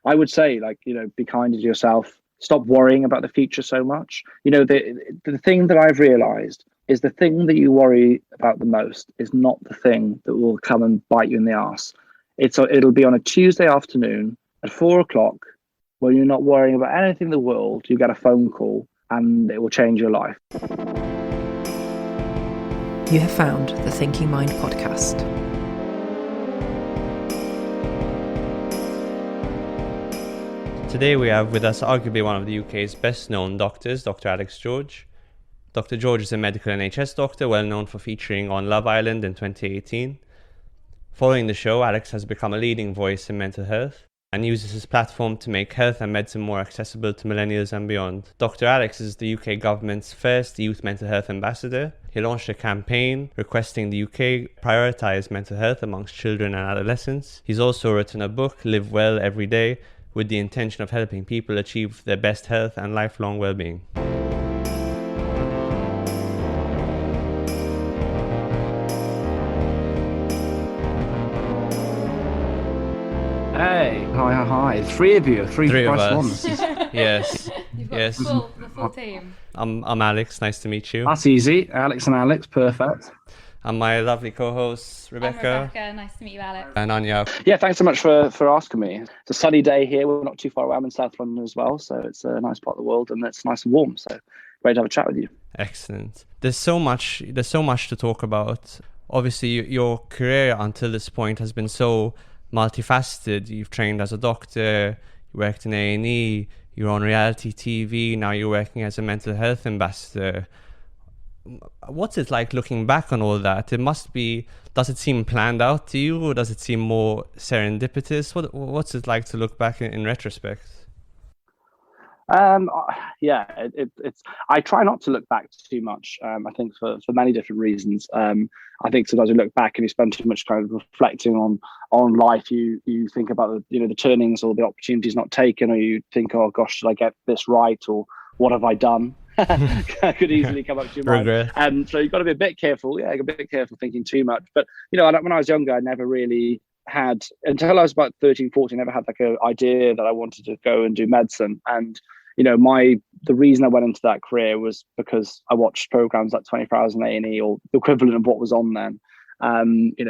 I would say, like, be kind to yourself. Stop worrying about the future so much. The thing that I've realized is the thing that you worry about the most is not the thing that will come and bite you in the ass. It'll be on a Tuesday afternoon at 4 o'clock when you're not worrying about anything in the world. You get a phone call and it will change your life. You have found the Thinking Mind podcast. Today we have with us arguably one of the UK's best known doctors, Dr. Alex George. Dr. George is a medical NHS doctor well known for featuring on Love Island in 2018. Following the show, Alex has become a leading voice in mental health and uses his platform to make health and medicine more accessible to millennials and beyond. Dr. Alex is the UK government's first youth mental health ambassador. He launched a campaign requesting the UK prioritise mental health amongst children and adolescents. He's also written a book, Live Well Every Day, with the intention of helping people achieve their best health and lifelong well-being. Hey, hi. Three of you, Three of us. ones. Yes. You've got Yes. the full team. I'm Alex, nice to meet you. That's easy. Alex and Alex, perfect. And my lovely co-hosts, I'm Rebecca Rebecca. Nice to meet you, Alex. and Anya. Yeah, thanks so much for asking me. It's a sunny day here. We're not too far away. I'm in South London as well, so it's a nice part of the world and it's nice and warm. So great to have a chat with you. Excellent. There's so much to talk about. Obviously, your career until this point has been so multifaceted. You've trained as a doctor, you worked in A&E, you're on reality TV, now you're working as a mental health ambassador. What's it like looking back on all that? Does it seem planned out to you, or does it seem more serendipitous? What's it like to look back in retrospect? It's. I try not to look back too much. I think for many different reasons. I think sometimes you look back and you spend too much kind of reflecting on life. You think about the turnings or the opportunities not taken, or you think, oh gosh, should I get this right, or what have I done? Could easily come up to your mind. So you've got to be a bit careful. Yeah, a bit careful thinking too much. But when I was younger, I never really had, until I was about 13, 14, never had like an idea that I wanted to go and do medicine. And the reason I went into that career was because I watched programs like 24 Hours in A&E, or the equivalent of what was on then.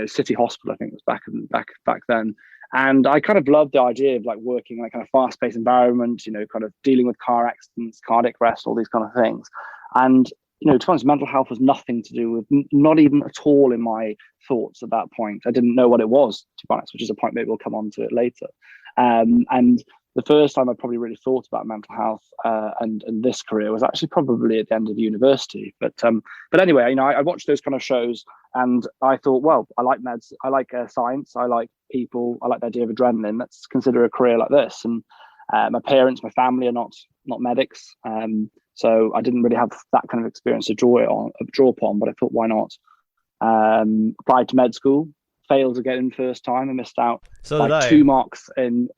City Hospital, I think, was back then. And I kind of loved the idea of like working in a kind of fast-paced environment, kind of dealing with car accidents, cardiac arrest, all these kind of things. And, to be honest, mental health was nothing to do with, not even at all in my thoughts at that point. I didn't know what it was, to be honest, which is a point maybe we'll come on to it later. And the first time I probably really thought about mental health and this career was actually probably at the end of university. But anyway, I watched those kind of shows and I thought, well, I like meds, I like science, I like people, I like the idea of adrenaline. Let's consider a career like this. And my parents, my family are not medics, so I didn't really have that kind of experience to draw upon. But I thought, why not? Applied to med school, failed to get in first time, and missed out by 2 marks in.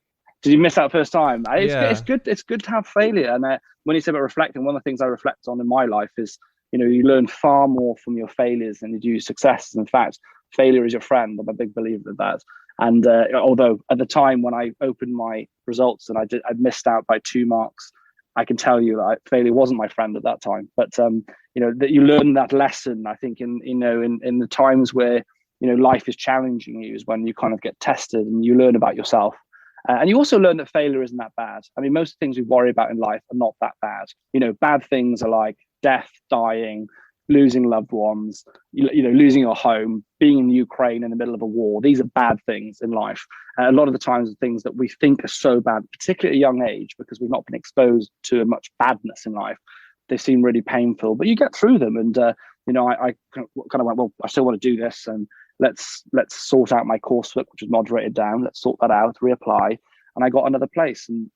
Did you miss out first time? It's good. It's good to have failure. And when you say about reflecting, one of the things I reflect on in my life is, you learn far more from your failures than you do successes. In fact, failure is your friend. I'm a big believer of that. And although at the time when I opened my results and I'd missed out by 2 marks, I can tell you that failure wasn't my friend at that time. But that you learn that lesson. I think in the times where life is challenging you is when you kind of get tested and you learn about yourself. And you also learn that failure isn't that bad. I mean, most things we worry about in life are not that bad. Bad things are like death, dying, losing loved ones, losing your home, being in Ukraine in the middle of a war. These are bad things in life. A lot of the times, the things that we think are so bad, particularly at a young age, because we've not been exposed to much badness in life, they seem really painful. But you get through them. And I kind of went, well, I still want to do this, and let's sort out my coursework, which was moderated down. Let's sort that out, reapply. And I got another place. And,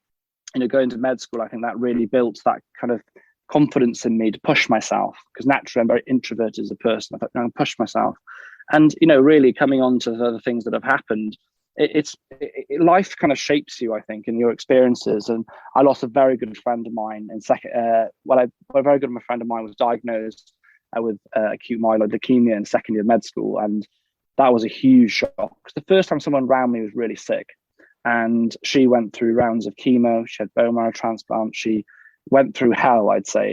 going to med school, I think that really built that kind of confidence in me to push myself, because naturally I'm very introverted as a person. I thought, I'm push myself. And, really coming on to the other things that have happened, life kind of shapes you, I think, in your experiences. And I lost a very good friend of mine a very good friend of mine was diagnosed with acute myeloid leukemia in second year of med school. And that was a huge shock, because the first time someone around me was really sick, and she went through rounds of chemo. She had bone marrow transplant. She went through hell, I'd say.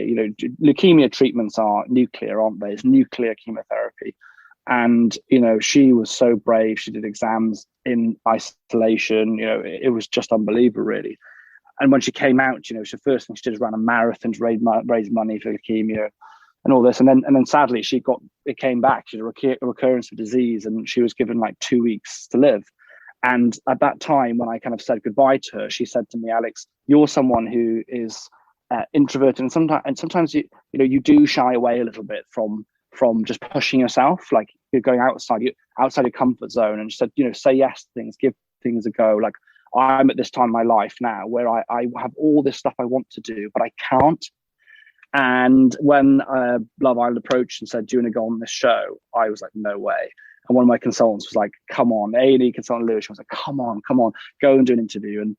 Leukemia treatments are nuclear, aren't they? It's nuclear chemotherapy. And, she was so brave. She did exams in isolation. It was just unbelievable, really. And when she came out, the first thing she did was ran a marathon to raise money for leukemia and all this. And then sadly, it came back. She had a recurrence of disease, and she was given like 2 weeks to live. And at that time, when I kind of said goodbye to her, she said to me, Alex, you're someone who is introverted, and sometimes you do shy away a little bit from just pushing yourself, like you're going outside your comfort zone. And she said, say yes to things, give things a go. Like, I'm at this time in my life now where I have all this stuff I want to do, but I can't. And when Love Island approached and said, do you want to go on this show? I was like, no way. And one of my consultants was like, come on, A&E consultant Lewis was like, come on, go and do an interview. And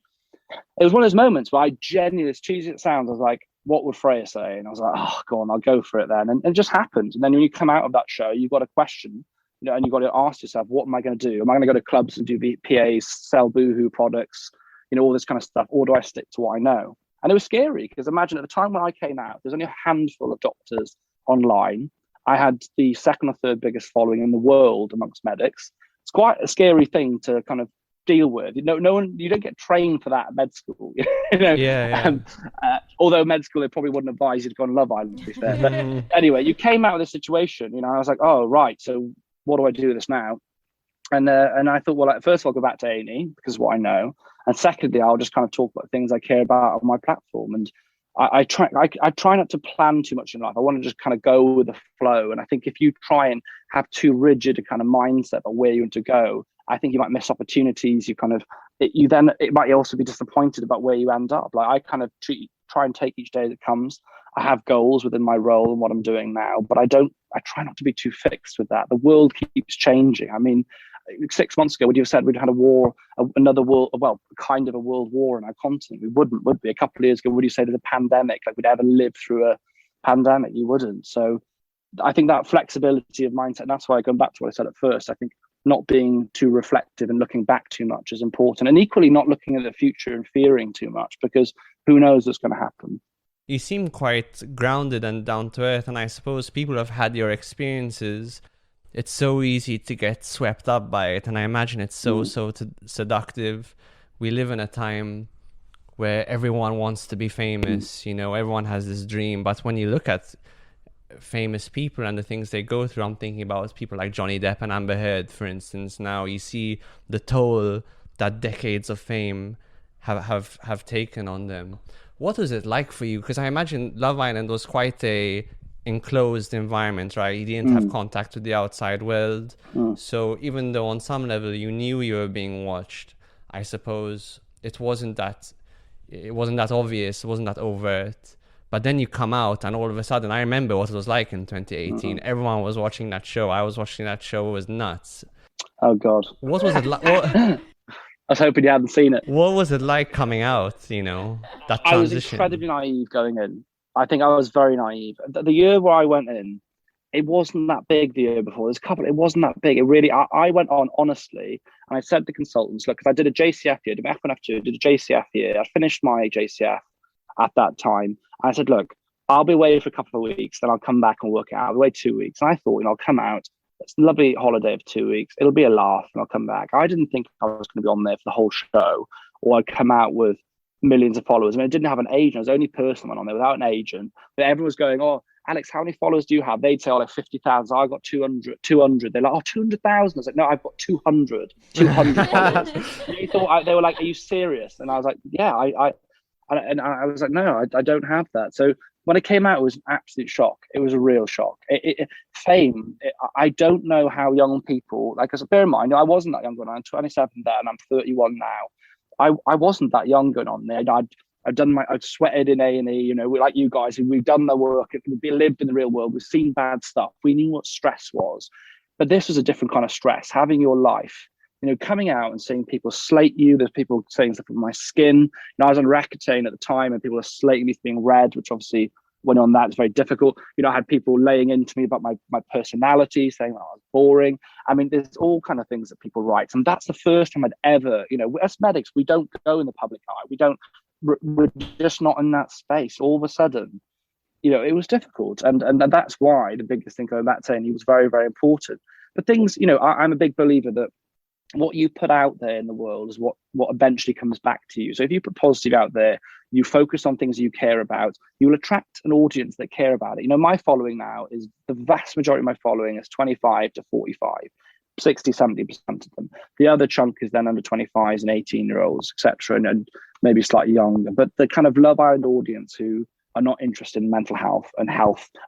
it was one of those moments where I genuinely, as cheesy as it sounds, I was like, what would Freya say? And I was like, oh, go on, I'll go for it then. And it just happened. And then when you come out of that show, you've got a question, and you've got to ask yourself, what am I going to do? Am I going to go to clubs and do PAs, sell Boohoo products, all this kind of stuff? Or do I stick to what I know? And it was scary, because imagine at the time when I came out, there's only a handful of doctors online. I had the second or third biggest following in the world amongst medics. It's quite a scary thing to kind of deal with. No one, you don't get trained for that at med school. Although med school, they probably wouldn't advise you to go on Love Island, to be fair. But anyway, you came out of this situation. I was like, oh right, so what do I do with this now? And I thought, well, first of all, I'll go back to A&E because of what I know, and secondly, I'll just kind of talk about things I care about on my platform. And I try not to plan too much in life. I want to just kind of go with the flow. And I think if you try and have too rigid a kind of mindset of where you want to go, I think you might miss opportunities. It might also be disappointed about where you end up. Like, I kind of try and take each day that comes. I have goals within my role and what I'm doing now, but I try not to be too fixed with that. The world keeps changing. I mean, 6 months ago, would you have said we'd had another world, well, kind of a world war in our continent? We wouldn't, would we? A couple of years ago, would you say there's a pandemic, like we'd ever live through a pandemic? You wouldn't. So I think that flexibility of mindset, and that's why, going back to what I said at first, I think not being too reflective and looking back too much is important, and equally not looking at the future and fearing too much, because who knows what's going to happen. You seem quite grounded and down to earth, and I suppose people have had your experiences. It's so easy to get swept up by it, and I imagine it's so seductive. We live in a time where everyone wants to be famous, everyone has this dream, but when you look at famous people and the things they go through, I'm thinking about people like Johnny Depp and Amber Heard, for instance. Now you see the toll that decades of fame have taken on them. What was it like for you? Because I imagine Love Island was quite a enclosed environment, right? You didn't have contact with the outside world. So even though on some level you knew you were being watched, I suppose it wasn't that obvious, it wasn't that overt. But then you come out, and all of a sudden, I remember what it was like in 2018. Everyone was watching that show. I was watching that show. It was nuts. Oh, God. What was it like? I was hoping you hadn't seen it. What was it like coming out, that transition? I was incredibly naive going in. I think I was very naive. The year where I went in, it wasn't that big the year before. It wasn't that big. It really, I went on honestly, and I said to consultants, look, because I did a JCF year, did my F1, F2, did a JCF year. I finished my JCF at that time. I said, look, I'll be away for a couple of weeks, then I'll come back and work it out. I'll be away 2 weeks. And I thought, I'll come out. It's a lovely holiday of 2 weeks. It'll be a laugh, and I'll come back. I didn't think I was going to be on there for the whole show, or I'd come out with millions of followers. I mean, I didn't have an agent. I was the only person went on there without an agent. But everyone was going, oh, Alex, how many followers do you have? They'd say, oh, like 50,000. I got 200. They're like, oh, 200,000. I was like, no, I've got 200 followers. They were like, are you serious? And I was like, yeah, I was like, no, I don't have that. So when it came out, it was an absolute shock. It was a real shock. Fame. I don't know how young people, like, as bear in mind, I wasn't that young when I'm 27 then, and I'm 31 now. I wasn't that young going on there. I'd sweated in A&E, like you guys, we've done the work, we've lived in the real world, we've seen bad stuff, we knew what stress was. But this was a different kind of stress, having your life, coming out and seeing people slate you. There's people saying stuff on my skin. I was on Rakuten at the time, and people were slating me for being red, which obviously went on that. It's very difficult. I had people laying into me about my personality, saying that I was boring. I mean, there's all kind of things that people write. And that's the first time I'd ever, as medics, we don't go in the public eye. We're just not in that space. All of a sudden, it was difficult. And that's why the biggest thing going back saying he was very, very important. But things, I'm a big believer that what you put out there in the world is what eventually comes back to you. So if you put positive out there, you focus on things you care about, you'll attract an audience that care about it. My following now is the vast majority of my following is 25 to 45, 60, 70% of them. The other chunk is then under 25s and 18-year-olds, etc., and maybe slightly younger. But the kind of Love Island audience who are not interested in mental health and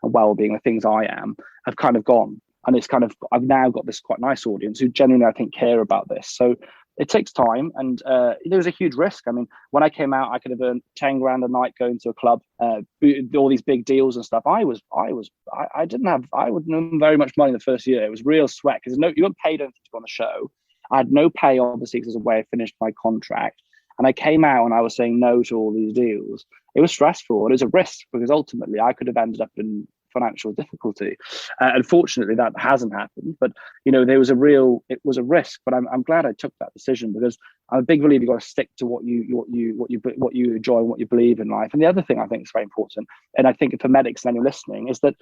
well-being, the things I am, have kind of gone. And it's kind of, I've now got this quite nice audience who genuinely, I think, care about this. So it takes time, and there was a huge risk. I mean, when I came out, I could have earned 10 grand a night going to a club, all these big deals and stuff. I wouldn't earn very much money the first year. It was real sweat because you weren't paid anything to go on the show. I had no pay, obviously, because of the way I finished my contract. And I came out and I was saying no to all these deals. It was stressful. It was a risk because ultimately I could have ended up in financial difficulty. Unfortunately, that hasn't happened. But it was a risk. But I'm glad I took that decision because I'm a big believer you've got to stick to what you enjoy and what you believe in life. And the other thing I think is very important, and I think for medics and anyone listening, is that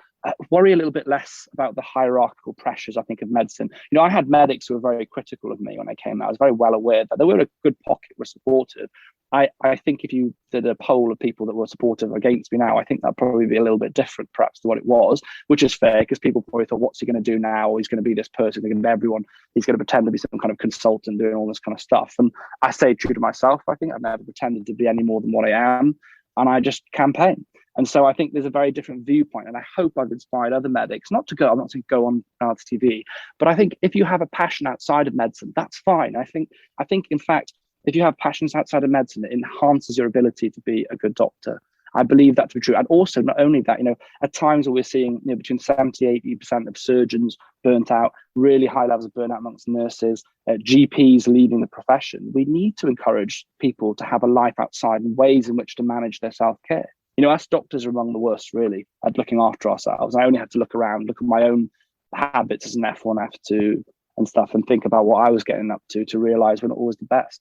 worry a little bit less about the hierarchical pressures, I think, of medicine. I had medics who were very critical of me when I came out. I was very well aware that they were a good pocket, were supportive. I think if you did a poll of people that were supportive against me now, I think that'd probably be a little bit different perhaps to what it was, which is fair because people probably thought, what's he going to do now? He's going to be this person, he's going to pretend to be some kind of consultant doing all this kind of stuff. And I stay true to myself. I think I've never pretended to be any more than what I am. And I just campaign. And so I think there's a very different viewpoint. And I hope I've inspired other medics, I'm not saying go on TV, but I think if you have a passion outside of medicine, that's fine. I think in fact, if you have passions outside of medicine, it enhances your ability to be a good doctor. I believe that to be true. And also, not only that, at times where we're seeing between 70-80% of surgeons burnt out, really high levels of burnout amongst nurses, GPs leaving the profession, we need to encourage people to have a life outside and ways in which to manage their self-care. Us doctors are among the worst, really, at looking after ourselves. I only had to look around, look at my own habits as an F1, F2 and stuff, and think about what I was getting up to realize we're not always the best.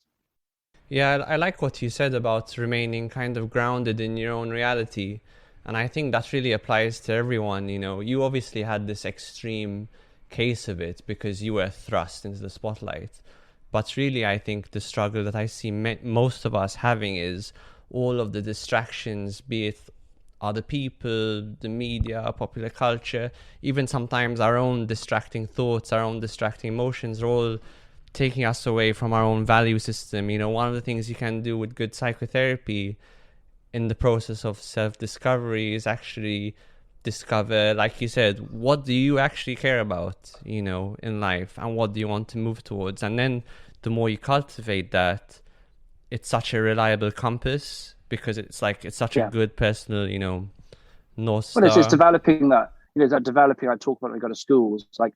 Yeah, I like what you said about remaining kind of grounded in your own reality. And I think that really applies to everyone. You obviously had this extreme case of it because you were thrust into the spotlight. But really, I think the struggle that I see most of us having is all of the distractions, be it other people, the media, popular culture, even sometimes our own distracting thoughts, our own distracting emotions are all taking us away from our own value system. One of the things you can do with good psychotherapy in the process of self-discovery is actually discover, like you said, what do you actually care about, in life, and what do you want to move towards? And then the more you cultivate that, it's such a reliable compass because it's such a good personal, North Star. Well, it's developing that. I talk about when we go to schools. It's like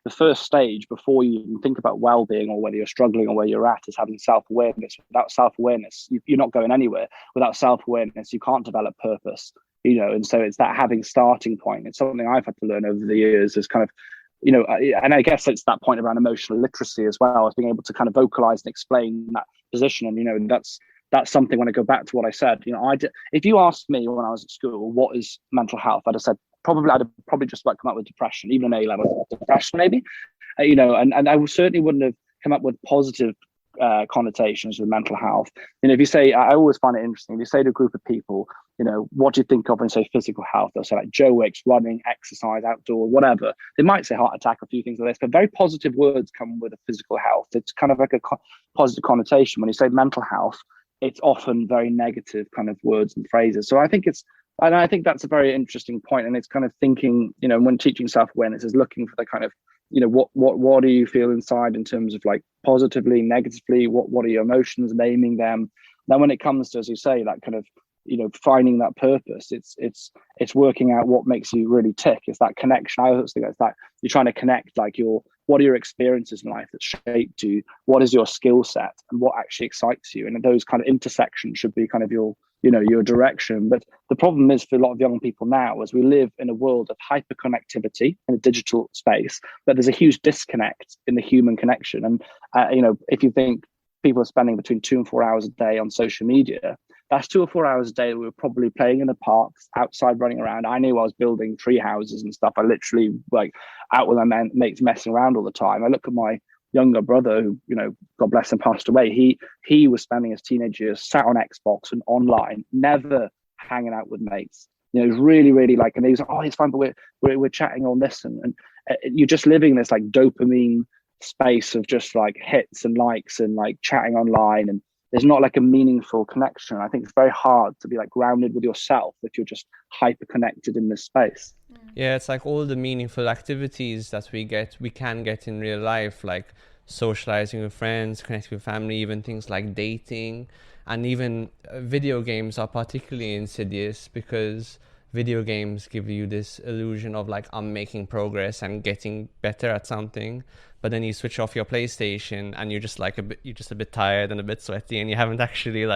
the first stage before you even think about well-being or whether you're struggling or where you're at is having self-awareness. Without self-awareness, you're not going anywhere. Without self-awareness, you can't develop purpose, and so it's that having starting point. It's something I've had to learn over the years is kind of, and I guess it's that point around emotional literacy as well, as being able to kind of vocalize and explain that position. And, that's something when I go back to what I said, if you asked me when I was at school, what is mental health? I'd have probably just about come up with depression, even an A-level depression, maybe, and I certainly wouldn't have come up with positive connotations with mental health. If you say, I always find it interesting, if you say to a group of people, what do you think of when you say physical health? They'll say like Joe Wicks, running, exercise, outdoor, whatever. They might say heart attack, a few things like this, but very positive words come with a physical health. It's kind of like a positive connotation. When you say mental health, it's often very negative kind of words and phrases. So I think that's a very interesting point. And it's kind of thinking, when teaching self-awareness is looking for the kind of, what do you feel inside in terms of like positively, negatively, what are your emotions, naming them. Then when it comes to, as you say, that kind of, finding that purpose, it's working out what makes you really tick. It's that connection. I always think it's that you're trying to connect like your what are your experiences in life that shaped you? What is your skill set, and what actually excites you? And those kind of intersections should be kind of your direction. But the problem is, for a lot of young people now, as we live in a world of hyperconnectivity in a digital space, but there's a huge disconnect in the human connection. And if you think people are spending between 2 and 4 hours a day on social media, that's 2 or 4 hours a day that we were probably playing in the parks, outside running around. I knew I was building tree houses and stuff. I literally out with my mates messing around all the time. I look at my younger brother, who, God bless him, passed away. He was spending his teenage years sat on Xbox and online, never hanging out with mates. Really, really and he was like, oh, it's fun, but we're chatting on this, and you're just living this dopamine space of just hits and likes and chatting online, and there's not a meaningful connection. I think it's very hard to be grounded with yourself if you're just hyper connected in this space. Yeah, it's all the meaningful activities that we can get in real life, like socializing with friends, connecting with family, even things like dating, and even video games are particularly insidious, because video games give you this illusion of I'm making progress and getting better at something, but then you switch off your PlayStation and you're just a bit tired and a bit sweaty, and you haven't actually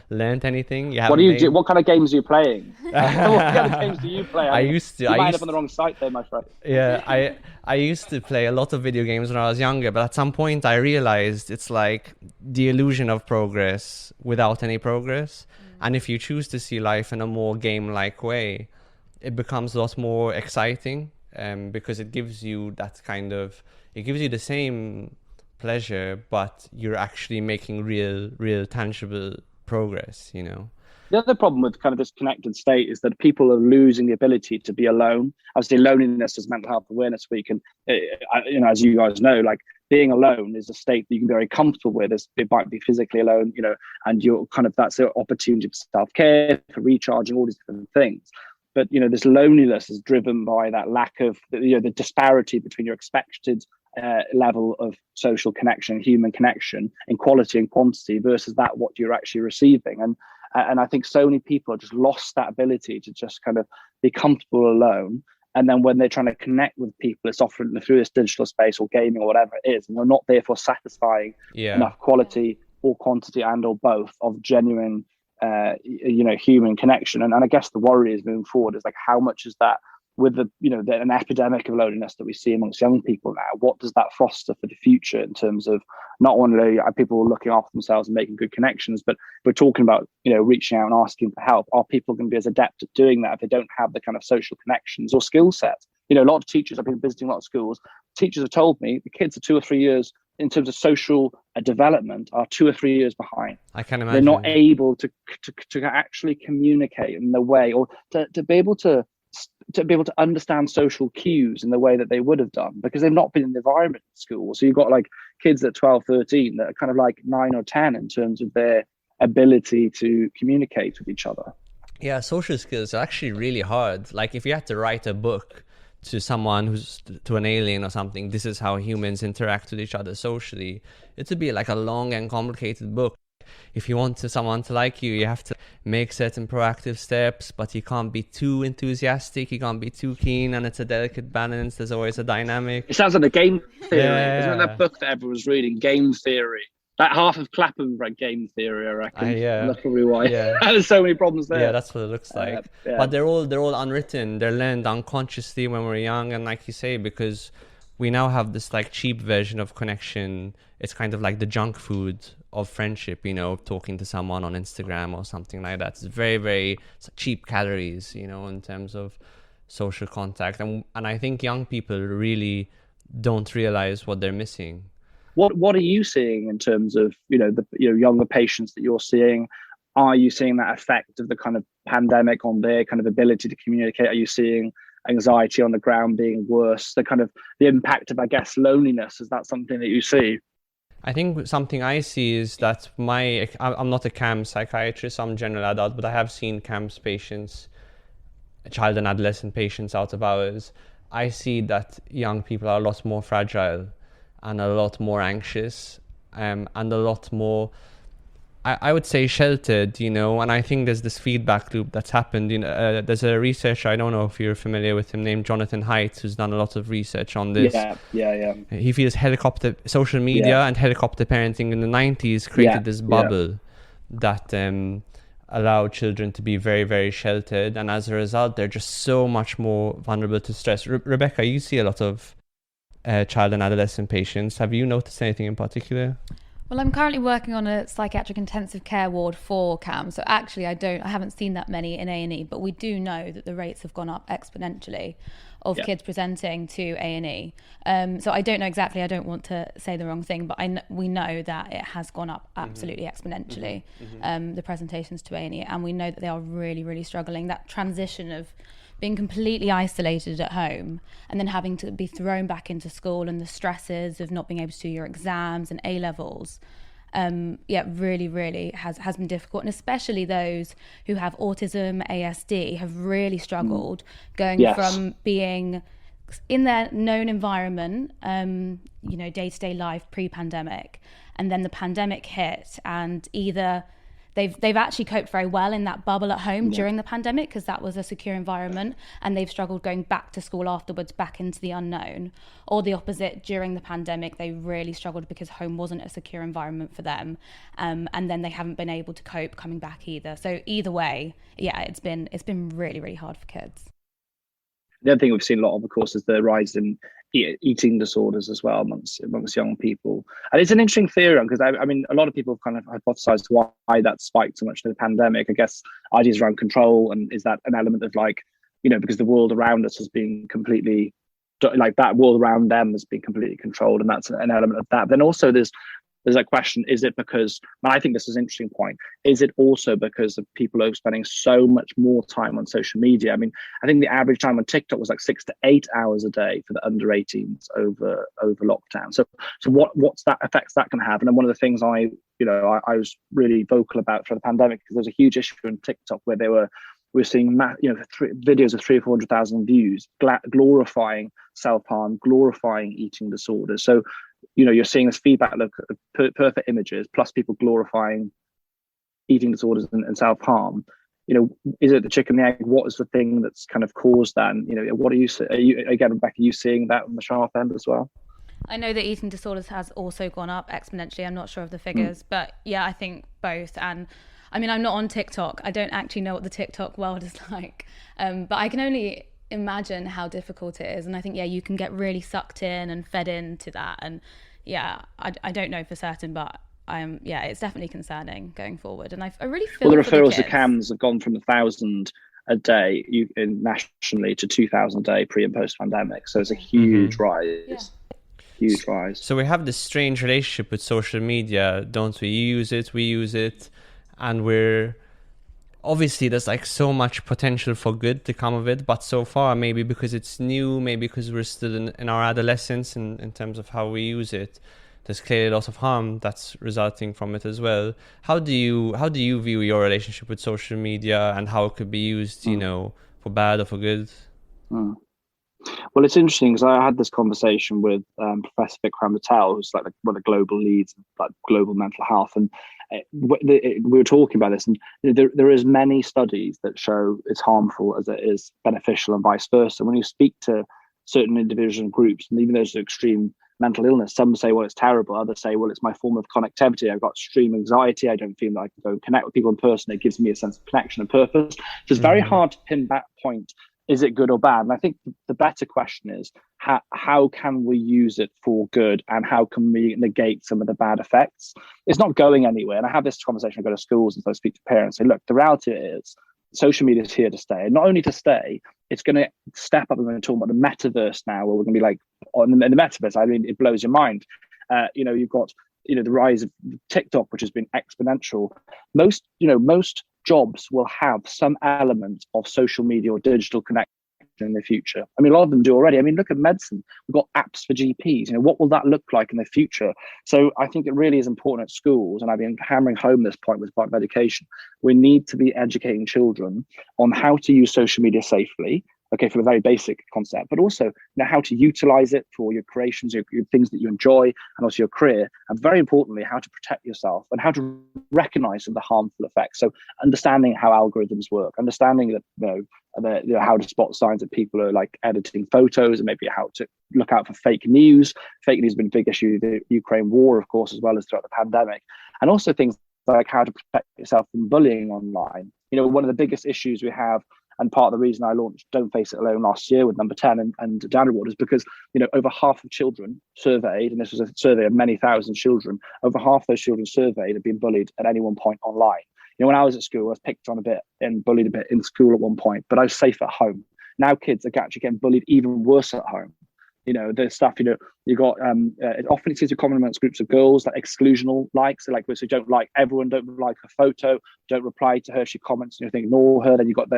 learned anything. What do you do? What kind of games are you playing? What kind of games do you play? I used to. You might end up on the wrong site there, my friend. Yeah, I used to play a lot of video games when I was younger, but at some point I realized it's the illusion of progress without any progress. And if you choose to see life in a more game-like way, it becomes a lot more exciting, because it gives you the same pleasure, but you're actually making real tangible progress, The other problem with kind of this connected state is that people are losing the ability to be alone. Obviously, loneliness is Mental Health Awareness Week, and as you guys know, being alone is a state that you can be very comfortable with. It might be physically alone, and you're that's an opportunity for self-care, for recharging, all these different things. But this loneliness is driven by that lack of the disparity between your expected level of social connection, human connection, in quality and quantity versus what you're actually receiving. And I think so many people have just lost that ability to just kind of be comfortable alone. And then when they're trying to connect with people, it's often through this digital space or gaming or whatever it is, and you're not therefore satisfying enough quality or quantity and or both of genuine human connection. And I guess the worry is moving forward is how much is that with an epidemic of loneliness that we see amongst young people now, what does that foster for the future in terms of not only are people looking after themselves and making good connections, but we're talking about reaching out and asking for help. Are people going to be as adept at doing that if they don't have the kind of social connections or skill set? A lot of teachers, I've been visiting a lot of schools, teachers have told me the kids are 2 or 3 years in terms of social development are 2 or 3 years behind. I can imagine. They're not able to actually communicate in the way, or to be able to understand social cues in the way that they would have done, because they've not been in the environment in school. So you've got kids at 12, 13 that are kind of 9 or 10 in terms of their ability to communicate with each other. Yeah, social skills are actually really hard. If you had to write a book to someone to an alien or something, this is how humans interact with each other socially, it would be a long and complicated book. If you want someone to like you, you have to make certain proactive steps, but you can't be too enthusiastic, you can't be too keen, and it's a delicate balance. There's always a dynamic. It sounds like a game theory. Yeah. Isn't that book that everyone's reading, Game Theory? That half of Clapham read Game Theory, I reckon. Yeah. That's probably why. Yeah. There's so many problems there. Yeah, that's what it looks like. Yeah. But they're all unwritten. They're learned unconsciously when we're young, and like you say, because we now have this cheap version of connection. It's kind of the junk food of friendship, talking to someone on Instagram or something like that. It's very, very cheap calories, in terms of social contact. And I think young people really don't realize what they're missing. What are you seeing in terms of, the younger patients that you're seeing? Are you seeing that effect of the kind of pandemic on their kind of ability to communicate? Are you seeing anxiety on the ground being worse? The impact of, I guess, loneliness, is that something that you see? I think something I see is that I'm not a CAMS psychiatrist, I'm general adult, but I have seen CAMS patients, child and adolescent patients out of hours. I see that young people are a lot more fragile and a lot more anxious, and a lot more I would say sheltered, and I think there's this feedback loop that's happened. There's a researcher, I don't know if you're familiar with him, named Jonathan Haidt, who's done a lot of research on this. Yeah. He feels social media and helicopter parenting in the 90s created this bubble that allowed children to be very, very sheltered. And as a result, they're just so much more vulnerable to stress. Rebecca, you see a lot of child and adolescent patients. Have you noticed anything in particular? Well, I'm currently working on a psychiatric intensive care ward for CAM, so actually I haven't seen that many in A&E, but we do know that the rates have gone up exponentially of kids presenting to A&E. So I don't know exactly, I don't want to say the wrong thing, but we know that it has gone up absolutely exponentially, the presentations to A&E, and we know that they are really, really struggling. That transition of being completely isolated at home and then having to be thrown back into school and the stresses of not being able to do your exams and A-levels, really, really has been difficult. And especially those who have autism, ASD, have really struggled going from being in their known environment, day-to-day life pre-pandemic, and then the pandemic hit, and either they've actually coped very well in that bubble at home during the pandemic because that was a secure environment, and they've struggled going back to school afterwards, back into the unknown. Or the opposite, during the pandemic, they really struggled because home wasn't a secure environment for them, and then they haven't been able to cope coming back either. So either way, it's been really, really hard for kids. The other thing we've seen a lot of course, is the rise in eating disorders as well amongst young people. And it's an interesting theory, because I mean, a lot of people have kind of hypothesized why that spiked so much in the pandemic. I guess ideas around control, and is that an element of because the world around us has been completely, that world around them has been completely controlled, and that's an element of that. But then also there's that question, is it because, and I think this is an interesting point, is it also because of people are spending so much more time on social media? I mean, I think the average time on TikTok was 6 to 8 hours a day for the under 18s over lockdown. So what's that effects that can have? And then one of the things I was really vocal about for the pandemic, because there was a huge issue on TikTok where we're seeing videos of 300,000 or 400,000 views glorifying self-harm, glorifying eating disorders. So you're seeing this feedback look at perfect images, plus people glorifying eating disorders and self-harm. Is it the chicken and the egg? What is the thing that's kind of caused that? And, what are you again, Rebecca, are you seeing that on the sharp end as well? I know that eating disorders has also gone up exponentially. I'm not sure of the figures, but I think both. And I mean, I'm not on TikTok. I don't actually know what the TikTok world is like, but I can only imagine how difficult it is. And I think you can get really sucked in and fed into that. And I don't know for certain, but it's definitely concerning going forward. And I really feel the referrals to CAMS have gone from 1,000 a day nationally to 2,000 a day pre and post pandemic. So it's a huge rise. Huge rise. So we have this strange relationship with social media, don't we? You use it, we use it, and obviously there's so much potential for good to come of it, but so far, maybe because it's new, maybe because we're still in our adolescence in terms of how we use it, there's clearly a lot of harm that's resulting from it as well. How do you view your relationship with social media, and how it could be used, for bad or for good? Well, it's interesting because I had this conversation with Professor Vikram Patel, who's one of the global leads of global mental health, and we were talking about this, and there is many studies that show it's harmful as it is beneficial, and vice versa. When you speak to certain individuals and groups, and even those with extreme mental illness, some say, well, it's terrible. Others say, well, it's my form of connectivity. I've got extreme anxiety. I don't feel like I can go connect with people in person. It gives me a sense of connection and purpose. So it's very hard to pin that point. Is it good or bad? And I think the better question is, how can we use it for good, and how can we negate some of the bad effects? It's not going anywhere. And I have this conversation, I go to schools and I speak to parents, say, look, the reality is social media is here to stay. And not only to stay, it's going to step up. And we're going to talk about the metaverse now, where we're going to be in the metaverse. I mean, it blows your mind. You've got the rise of TikTok, which has been exponential. Most jobs will have some element of social media or digital connection in the future. I mean, a lot of them do already. I mean, look at medicine. We've got apps for GPs. What will that look like in the future? So I think it really is important at schools, and I've been hammering home this point with part of education. We need to be educating children on how to use social media safely, okay, from a very basic concept, but also how to utilize it for your creations, your things that you enjoy, and also your career, and very importantly, how to protect yourself and how to recognize the harmful effects. So understanding how algorithms work, understanding that how to spot signs that people are like editing photos, and maybe how to look out for fake news. Fake news has been a big issue, the Ukraine war, of course, as well as throughout the pandemic, and also things like how to protect yourself from bullying online. One of the biggest issues we have, and part of the reason I launched Don't Face It Alone last year with number 10 and Down Reward, is because, over half of children surveyed, and this was a survey of many thousand children, over half those children surveyed have been bullied at any one point online. When I was at school, I was picked on a bit and bullied a bit in school at one point, but I was safe at home. Now kids are actually getting bullied even worse at home. The stuff, you got, often it seems to be common amongst groups of girls, like exclusional likes. So so don't like everyone, don't like her photo, don't reply to her, she comments and you think ignore her. Then you got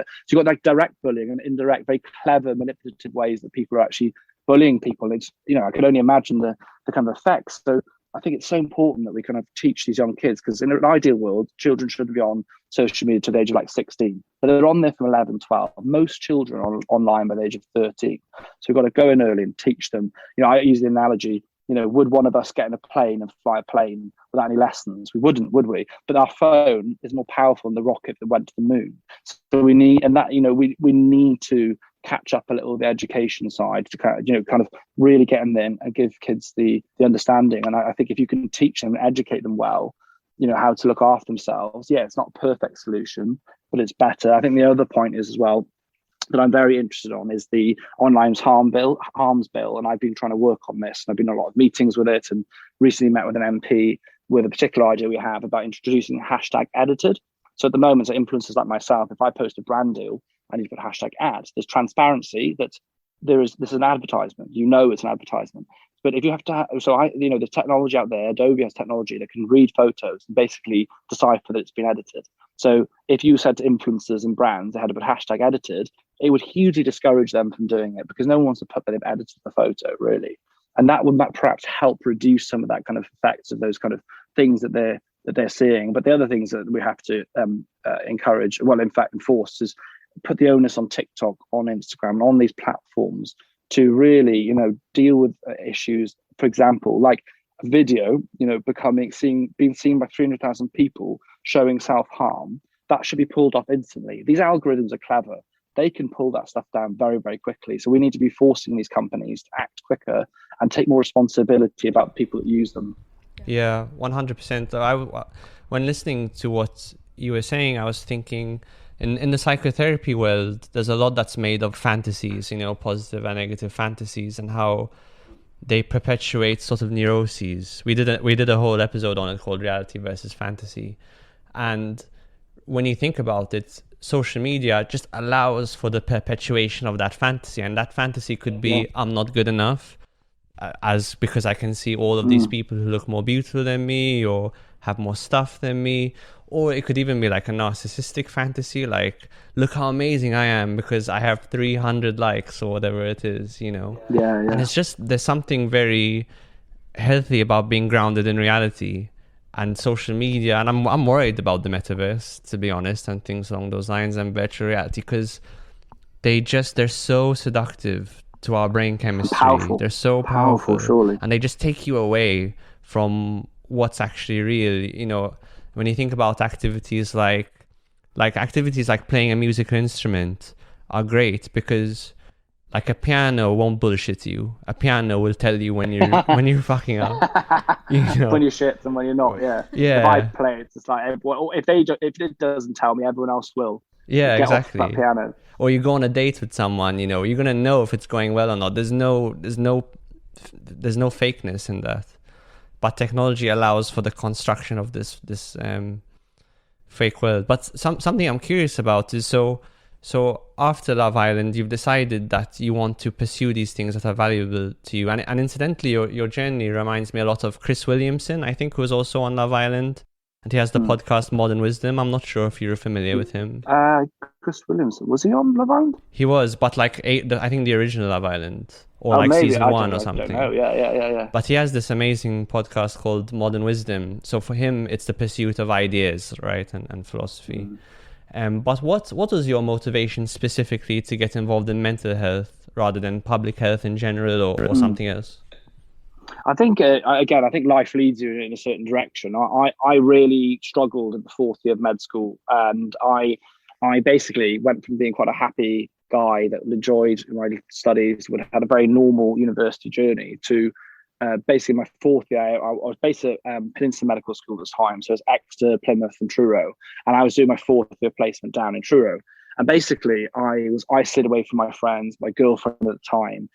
like direct bullying and indirect, very clever, manipulative ways that people are actually bullying people. It's, I can only imagine the kind of effects. So I think it's so important that we kind of teach these young kids, because in an ideal world, children should be on social media to the age of like 16, but they're on there from 11, 12. Most children are online by the age of 13. So we've got to go in early and teach them. I use the analogy, would one of us get in a plane and fly a plane without any lessons? We wouldn't, would we? But our phone is more powerful than the rocket that went to the moon. So we need, and that, we need to catch up a little the education side to kind of really get them in and give kids the understanding. And I think if you can teach them and educate them well, how to look after themselves, it's not a perfect solution, but it's better. I think the other point is as well that I'm very interested on is the online harms bill, and I've been trying to work on this, and I've been in a lot of meetings with it, and recently met with an MP with a particular idea we have about introducing hashtag edited. So at the moment, so influencers like myself, if I post a brand deal, I need to put hashtag ads. There's transparency that this is an advertisement. It's an advertisement. But if you have to, the technology out there, Adobe has technology that can read photos and basically decipher that it's been edited. So if you said to influencers and brands they had to put hashtag edited, it would hugely discourage them from doing it, because no one wants to put that they've edited the photo, really. And that would perhaps help reduce some of that kind of effects of those kind of things that they're seeing. But the other things that we have to encourage, in fact, enforce, is put the onus on TikTok, on Instagram, and on these platforms to really, deal with issues. For example, like a video, being seen by 300,000 people showing self-harm, that should be pulled off instantly. These algorithms are clever. They can pull that stuff down very, very quickly. So we need to be forcing these companies to act quicker and take more responsibility about the people that use them. Yeah, 100%. When listening to what you were saying, I was thinking, in the psychotherapy world, there's a lot that's made of fantasies, positive and negative fantasies, and how they perpetuate sort of neuroses. We did a whole episode on it called Reality versus Fantasy. And when you think about it, social media just allows for the perpetuation of that fantasy. And that fantasy could be, I'm not good enough, because I can see all of these people who look more beautiful than me or have more stuff than me. Or it could even be like a narcissistic fantasy, like, look how amazing I am because I have 300 likes or whatever it is, Yeah. And it's just, there's something very healthy about being grounded in reality. And social media, and I'm worried about the metaverse, to be honest, and things along those lines, and virtual reality, because they're so seductive to our brain chemistry. Powerful. They're so powerful, surely. And they just take you away from what's actually real. When you think about activities like playing a musical instrument are great, because like a piano won't bullshit you. A piano will tell you when you're fucking up. When you're shit and when you're not. Yeah. If I play, it's just like, if it doesn't tell me, everyone else will. Yeah, Get exactly. Off that piano. Or you go on a date with someone, you're gonna know if it's going well or not. There's no fakeness in that. But technology allows for the construction of this fake world. But something I'm curious about is, so after Love Island, you've decided that you want to pursue these things that are valuable to you. And incidentally, your journey reminds me a lot of Chris Williamson, I think, who was also on Love Island. And he has the podcast Modern Wisdom. I'm not sure if you're familiar with him. Chris Williamson, was he on Love Island? He was, but I think the original Love Island. Or like maybe. Season 1 or something. I don't know. Yeah. But he has this amazing podcast called Modern Wisdom. So for him, it's the pursuit of ideas, right? And philosophy. But what was your motivation specifically to get involved in mental health rather than public health in general, or something else? I think, again, I think life leads you in a certain direction. I really struggled in the fourth year of med school, and I basically went from being quite a happy guy that enjoyed my studies, had a very normal university journey, to basically my fourth year. I was based at Peninsula Medical School at the time, so it was Exeter, Plymouth and Truro, and I was doing my fourth year placement down in Truro. And basically I was isolated away from my friends, my girlfriend at the time.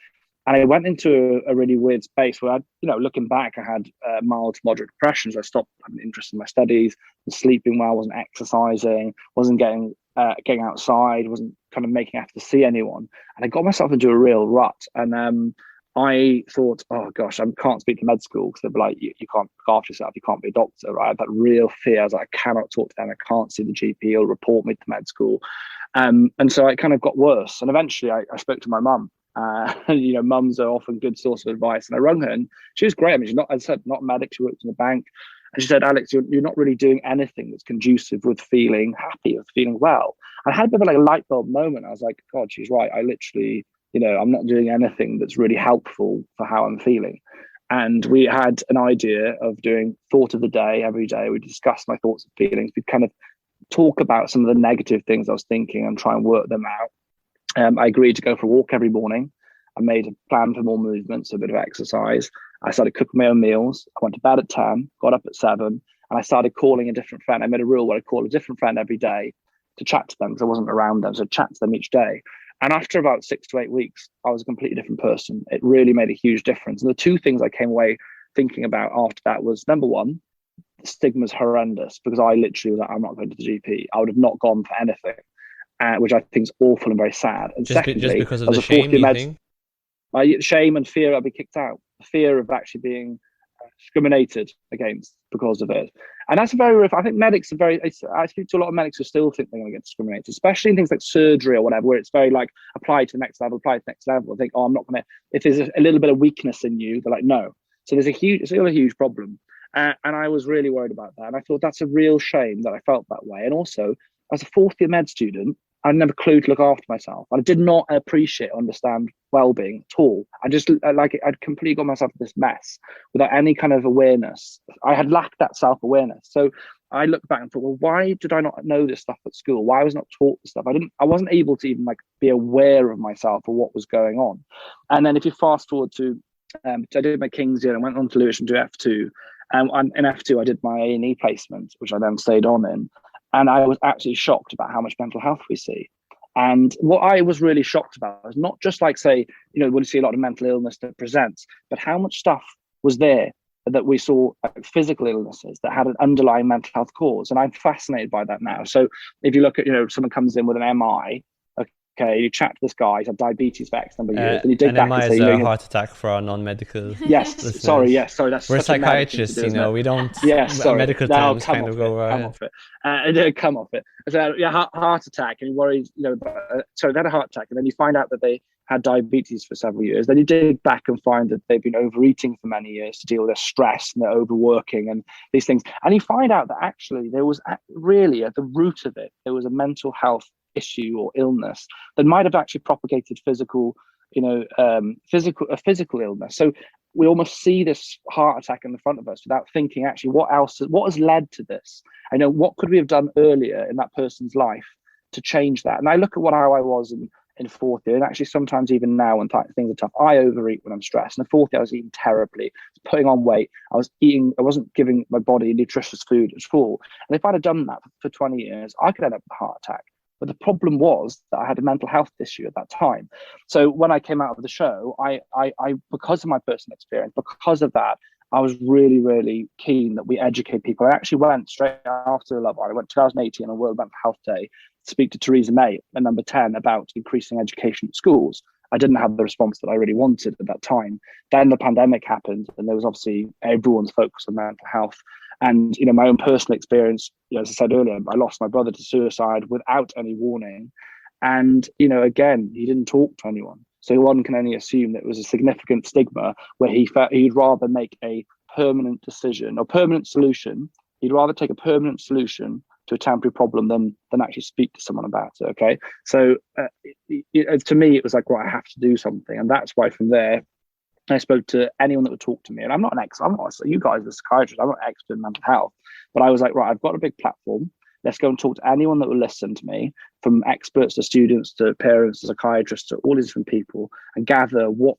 And I went into a really weird space where, looking back, I had mild to moderate depression. So I stopped having interest in my studies, was sleeping well, wasn't exercising, wasn't getting outside, wasn't kind of making effort to see anyone. And I got myself into a real rut. And I thought, oh gosh, I can't speak to med school because they'd be like, you can't look after yourself, you can't be a doctor, right? I had that real fear. I was like, I cannot talk to them, I can't see the GP, he'll report me to med school. And so it kind of got worse. And eventually I spoke to my mum. Mums are often good source of advice. And I rung her, and she was great. I mean, she's not, as I said, not a medic. She worked in the bank. And she said, Alex, you're not really doing anything that's conducive with feeling happy, with feeling well. I had a bit of like a light bulb moment. I was like, God, she's right. I literally, I'm not doing anything that's really helpful for how I'm feeling. And we had an idea of doing thought of the day every day. We discussed my thoughts and feelings. We'd kind of talk about some of the negative things I was thinking and try and work them out. I agreed to go for a walk every morning. I made a plan for more movement, so a bit of exercise. I started cooking my own meals. I went to bed at 10, got up at 7, and I started calling a different friend. I made a rule where I call a different friend every day to chat to them because I wasn't around them. So I'd chat to them each day. And after about 6 to 8 weeks, I was a completely different person. It really made a huge difference. And the two things I came away thinking about after that was, number one, the stigma's horrendous, because I literally was like, I'm not going to the GP. I would have not gone for anything. Which I think is awful and very sad. And just because of the shame, you think? Shame and fear I'd be kicked out. Fear of actually being discriminated against because of it. And that's I think medics are I speak to a lot of medics who still think they're going to get discriminated, especially in things like surgery or whatever, where it's very like, apply to the next level. I think, I'm not going to, if there's a little bit of weakness in you, they're like, no. So it's still a huge problem. And I was really worried about that. And I thought that's a real shame that I felt that way. And also, as a fourth year med student, I never clued to look after myself. I did not appreciate or understand well-being at all. I'd completely got myself in this mess without any kind of awareness. I had lacked that self-awareness. So I looked back and thought, well, why did I not know this stuff at school? Why was I not taught this stuff? I wasn't able to even be aware of myself or what was going on. And then if you fast forward to, I did my King's Year and went on to Lewisham to F2. And in F2, I did my A&E placement, which I then stayed on in. And I was absolutely shocked about how much mental health we see. And what I was really shocked about was not just like, say, when you see a lot of mental illness that presents, but how much stuff was there that we saw, like physical illnesses that had an underlying mental health cause. And I'm fascinated by that now. So if you look at, someone comes in with an MI, okay, you chat to this guy, he's had diabetes for X number of years, and you dig back and say, is a heart attack for our non-medical. Yes, sorry, that's we're psychiatrists, we don't. Yes, sorry. Medical terms kind of go come off it. Come off it. So heart attack, and you worry, they had a heart attack, and then you find out that they had diabetes for several years. Then you dig back and find that they've been overeating for many years to deal with their stress and their overworking and these things. And you find out that actually there was really at the root of it, there was a mental health issue or illness that might have actually propagated physical illness. So we almost see this heart attack in the front of us without thinking actually what has led to this. What could we have done earlier in that person's life to change that? And I look at how I was in fourth year, and actually sometimes even now when things are tough, I overeat when I'm stressed. In the fourth year, I was eating terribly, putting on weight. I wasn't giving my body nutritious food at school. And if I'd have done that for 20 years, I could end up with a heart attack. But the problem was that I had a mental health issue at that time. So when I came out of the show, I because of my personal experience, because of that, I was really, really keen that we educate people. I actually went straight after Love Island. I went 2018 on World Mental Health Day to speak to Theresa May at number 10 about increasing education at schools. I didn't have the response that I really wanted at that time. Then the pandemic happened, and there was obviously everyone's focus on mental health. And, my own personal experience, as I said earlier, I lost my brother to suicide without any warning. And, again, he didn't talk to anyone. So one can only assume that it was a significant stigma where he felt he'd rather make a permanent decision or permanent solution. He'd rather take a permanent solution to a temporary problem than actually speak to someone about it. Okay, so to me it was like, well, I have to do something, and that's why from there I spoke to anyone that would talk to me. And I'm not, you guys are psychiatrists, I'm not an expert in mental health, but I was like, right, I've got a big platform. Let's go and talk to anyone that will listen to me, from experts to students to parents to psychiatrists to all these different people, and gather what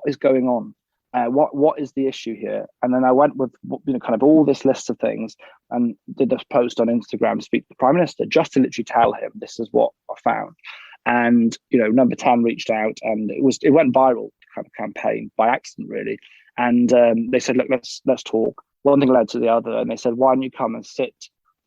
is going on. What is the issue here? And then I went with kind of all this list of things and did this post on Instagram to speak to the Prime Minister, just to literally tell him this is what I found. And Number 10 reached out, and it went viral, kind of campaign, by accident really. And they said, look, let's talk. One thing led to the other, and they said, why don't you come and sit,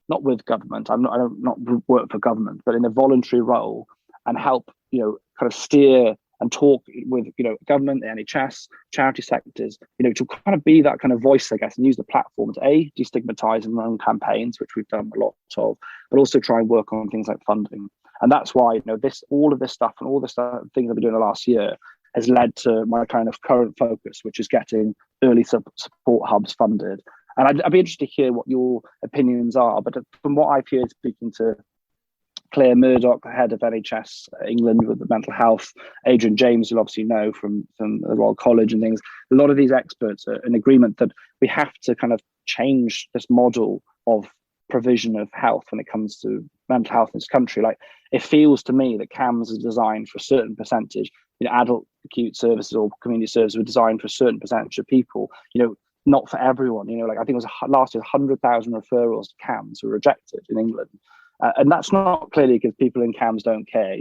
not with government, I don't work for government, but in a voluntary role, and help kind of steer and talk with government, the NHS, charity sectors, to kind of be that kind of voice, I guess, and use the platform to destigmatize and run campaigns, which we've done a lot of, but also try and work on things like funding. And that's why all of this stuff and all the things I've been doing the last year has led to my kind of current focus, which is getting early support hubs funded. And I'd be interested to hear what your opinions are. But from what I've heard, speaking to Claire Murdoch, head of NHS England with the mental health, Adrian James, you'll obviously know from the Royal College and things, a lot of these experts are in agreement that we have to kind of change this model of provision of health when it comes to mental health in this country. Like, it feels to me that CAMS is designed for a certain percentage, adult acute services or community services were designed for a certain percentage of people, not for everyone. Like, I think it was last year, 100,000 referrals to CAMS were rejected in England. And that's not clearly because people in CAMS don't care.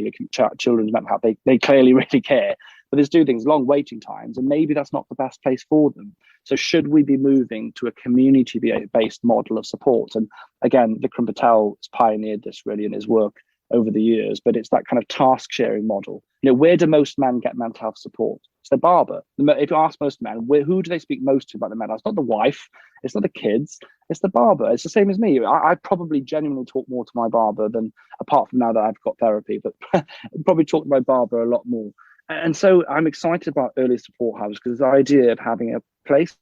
Children's mental health, they clearly really care. But there's two things: long waiting times, and maybe that's not the best place for them. So should we be moving to a community-based model of support? And again, Vikram Patel has pioneered this really in his work over the years, but it's that kind of task-sharing model. Where do most men get mental health support? It's the barber. If you ask most men, who do they speak most to about the mental health? It's not the wife, it's not the kids, it's the barber. It's the same as me. I probably genuinely talk more to my barber than, apart from now that I've got therapy, but probably talk to my barber a lot more. And so I'm excited about early support hubs, because the idea of having a place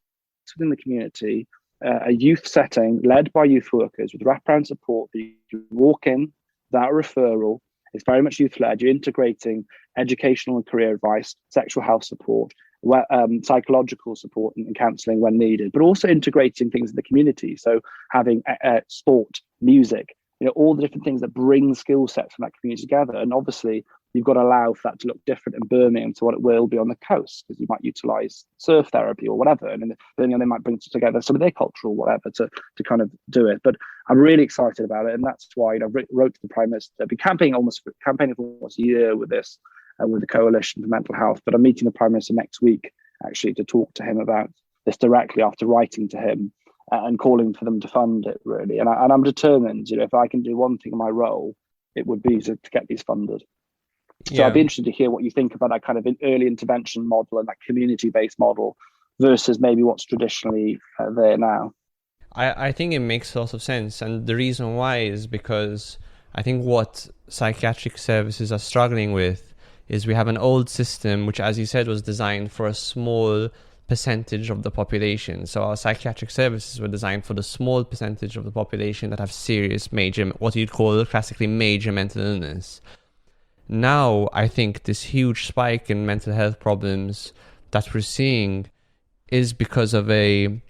within the community, a youth setting led by youth workers with wraparound support, that you can walk in without a referral. It's very much youth-led. You're integrating educational and career advice, sexual health support, psychological support and counselling when needed, but also integrating things in the community. So having sport, music, all the different things that bring skill sets from that community together. And obviously, you've got to allow for that to look different in Birmingham to what it will be on the coast, because you might utilise surf therapy or whatever. And in Birmingham, they might bring together some of their cultural whatever to kind of do it. But I'm really excited about it. And that's why I wrote to the Prime Minister. I've been campaigning for almost a year with this, with the Coalition for Mental Health. But I'm meeting the Prime Minister next week, actually, to talk to him about this directly after writing to him and calling for them to fund it, really. And I'm determined, if I can do one thing in my role, it would be to get these funded. So I'd be interested to hear what you think about that kind of early intervention model and that community-based model versus maybe what's traditionally there now. I think it makes a lot of sense. And the reason why is because I think what psychiatric services are struggling with is we have an old system, which, as you said, was designed for a small percentage of the population. So our psychiatric services were designed for the small percentage of the population that have serious, major, what you'd call classically major mental illness. Now, I think this huge spike in mental health problems that we're seeing is because of a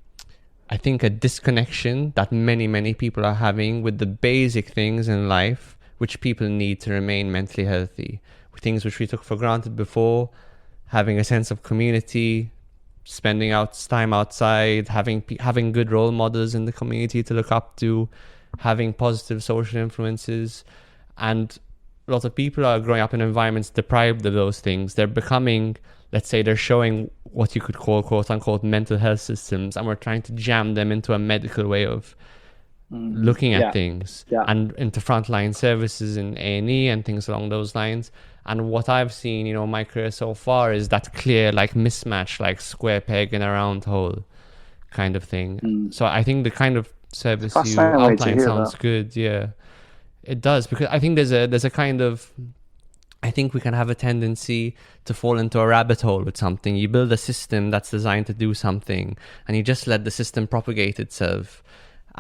disconnection that many people are having with the basic things in life which people need to remain mentally healthy. Things which we took for granted before, having a sense of community, spending time outside, having good role models in the community to look up to, having positive social influences. And a lot of people are growing up in environments deprived of those things. They're becoming, let's say, they're showing what you could call, quote unquote, mental health systems, and we're trying to jam them into a medical way of looking at things and into frontline services in A&E and things along those lines. And what I've seen, in my career so far is that clear, mismatch, square peg in a round hole kind of thing. So I think the kind of service you outline sounds good. Yeah, it does, because I think there's a kind of, I think we can have a tendency to fall into a rabbit hole with something. You build a system that's designed to do something and you just let the system propagate itself.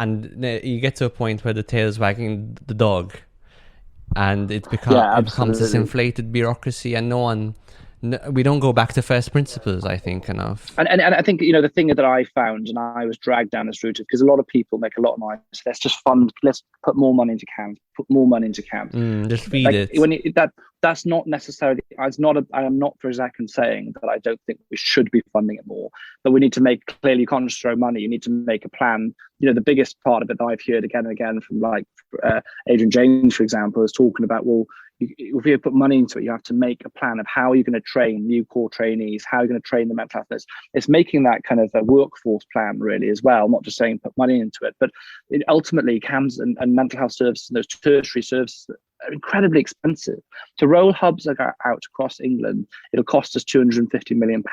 and you get to a point where the tail's wagging the dog, and it becomes this inflated bureaucracy, and we don't go back to first principles, I think, enough. And I think, the thing that I found, and I was dragged down this route, because a lot of people make a lot of noise. Let's put more money into camps, just feed it. That's not necessarily, I am not for a second saying that I don't think we should be funding it more, but we need to make clearly, you can't just throw money, you need to make a plan. The biggest part of it that I've heard again and again from Adrian James, for example, is talking about, well, if you put money into it, you have to make a plan of how you're going to train new core trainees, how you're going to train the mental health. It's making that kind of a workforce plan really as well, not just saying put money into it, but ultimately CAMHS and mental health services, those tertiary services are incredibly expensive. To roll hubs out across England, it'll cost us £250 million,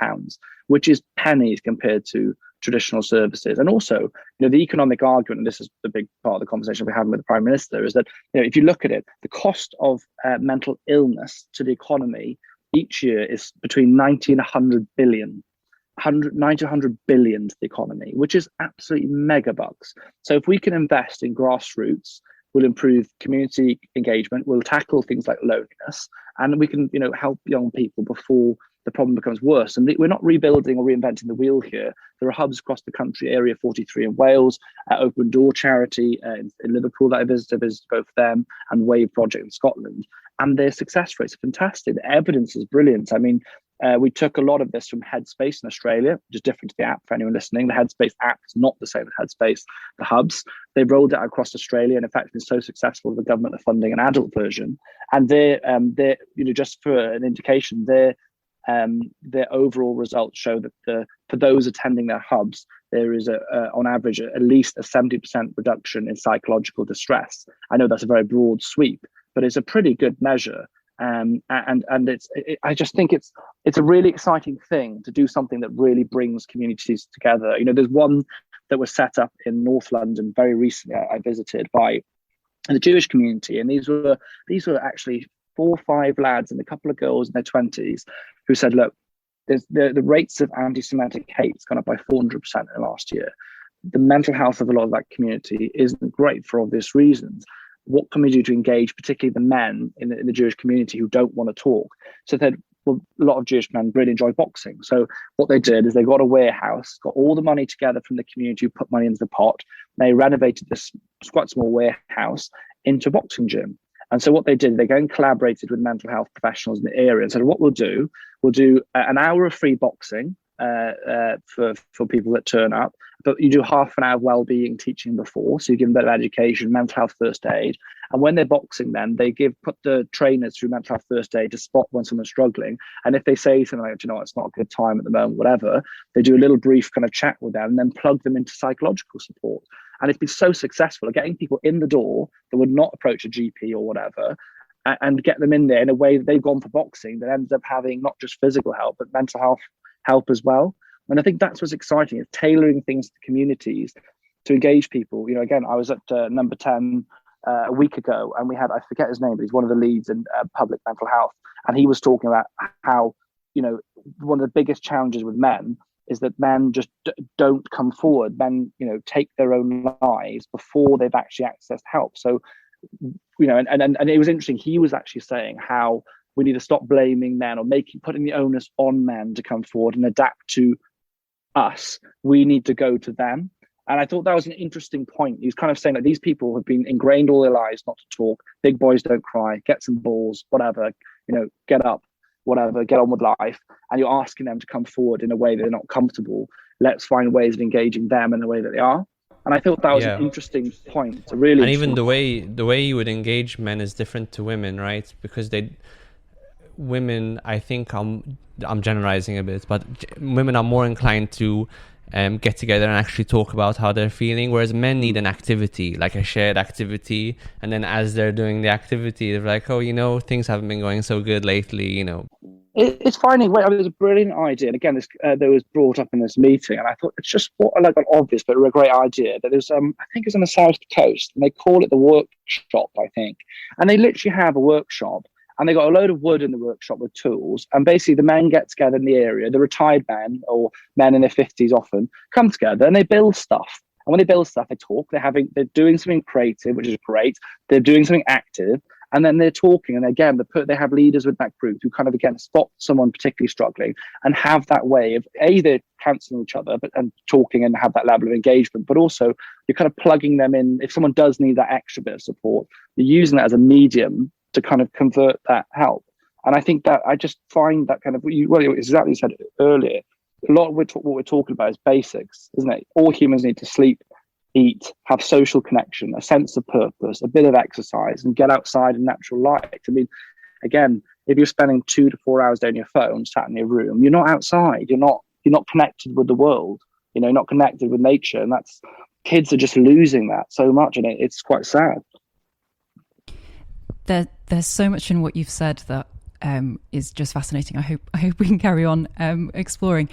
which is pennies compared to traditional services. And also, the economic argument, and this is the big part of the conversation we're having with the Prime Minister, is that, if you look at it, the cost of mental illness to the economy each year is between 90 and 100 billion. 90 to 100 billion to the economy, which is absolutely mega bucks. So if we can invest in grassroots, we'll improve community engagement, we'll tackle things like loneliness, and we can, help young people before the problem becomes worse. And we're not rebuilding or reinventing the wheel here. There are hubs across the country, Area 43 in Wales, Open Door Charity in Liverpool that I visited both them, and Wave Project in Scotland. And their success rates are fantastic. The evidence is brilliant. I mean, we took a lot of this from Headspace in Australia, which is different to the app for anyone listening. The Headspace app is not the same as Headspace, the hubs. They rolled it out across Australia, and in fact, been so successful, the government are funding an adult version. And they're just for an indication, their overall results show that for those attending their hubs, there is on average at least a 70% reduction in psychological distress. I know that's a very broad sweep, but it's a pretty good measure. And I just think it's a really exciting thing to do something that really brings communities together. There's one that was set up in North London very recently. I visited by the Jewish community, and these were actually 4 or 5 lads and a couple of girls in their 20s who said, look, the rates of anti-Semitic hate has gone up by 400% in the last year. The mental health of a lot of that community isn't great for obvious reasons. What can we do to engage, particularly the men in the Jewish community who don't want to talk? So a lot of Jewish men really enjoy boxing. So what they did is they got a warehouse, got all the money together from the community who put money into the pot. They renovated this quite small warehouse into a boxing gym. And so what they did, they go and collaborated with mental health professionals in the area and said, what we'll do an hour of free boxing for people that turn up, but you do half an hour of wellbeing teaching before, so you give them a bit of education, mental health first aid, and when they're boxing, then they put the trainers through mental health first aid to spot when someone's struggling. And if they say something like, it's not a good time at the moment, whatever, they do a little brief kind of chat with them and then plug them into psychological support. And it's been so successful at getting people in the door that would not approach a GP or whatever, and get them in there in a way that they've gone for boxing that ends up having not just physical help, but mental health help as well. And I think that's what's exciting, is tailoring things to communities to engage people. Again, I was at number 10 a week ago, and we had, I forget his name, but he's one of the leads in public mental health. And he was talking about how, one of the biggest challenges with men is that men just don't come forward. Men, take their own lives before they've actually accessed help. So, and it was interesting. He was actually saying how we need to stop blaming men or putting the onus on men to come forward and adapt to us. We need to go to them. And I thought that was an interesting point. He was kind of saying that these people have been ingrained all their lives not to talk. Big boys don't cry, get some balls, whatever, get up, whatever, get on with life. And you're asking them to come forward in a way that they're not comfortable. Let's find ways of engaging them in the way that they are. And I thought that was an interesting point. And even the way you would engage men is different to women, right? Because women, I think I'm generalizing a bit, but women are more inclined to get together and actually talk about how they're feeling, whereas men need an activity, like a shared activity, and then as they're doing the activity, they're like, things haven't been going so good lately, It's finding way. It was a brilliant idea, and again, this that was brought up in this meeting, and I thought it's just an obvious but a great idea. That there's, I think it's on the South Coast, and they call it the workshop, I think, and they literally have a workshop. And they got a load of wood in the workshop with tools. And basically the men get together in the area, the retired men or men in their 50s often come together and they build stuff. when they build stuff, they talk. They're doing something creative, which is great. They're doing something active, and then they're talking. And again, they have leaders with that group who kind of again spot someone particularly struggling and have that way of they're counselling each other, and talking and have that level of engagement. But also, you're kind of plugging them in. If someone does need that extra bit of support, you're using that as a medium to kind of convert that help. And I think that I just find that kind of exactly you said earlier. A lot of what we're talking about is basics, isn't it? All humans need to sleep, eat, have social connection, a sense of purpose, a bit of exercise, and get outside in natural light. I mean, again, if you're spending 2 to 4 hours on your phone, sat in your room, you're not outside. You're not connected with the world. You're not connected with nature, and kids are just losing that so much, and it's quite sad. There's so much in what you've said that is just fascinating. I hope we can carry on exploring.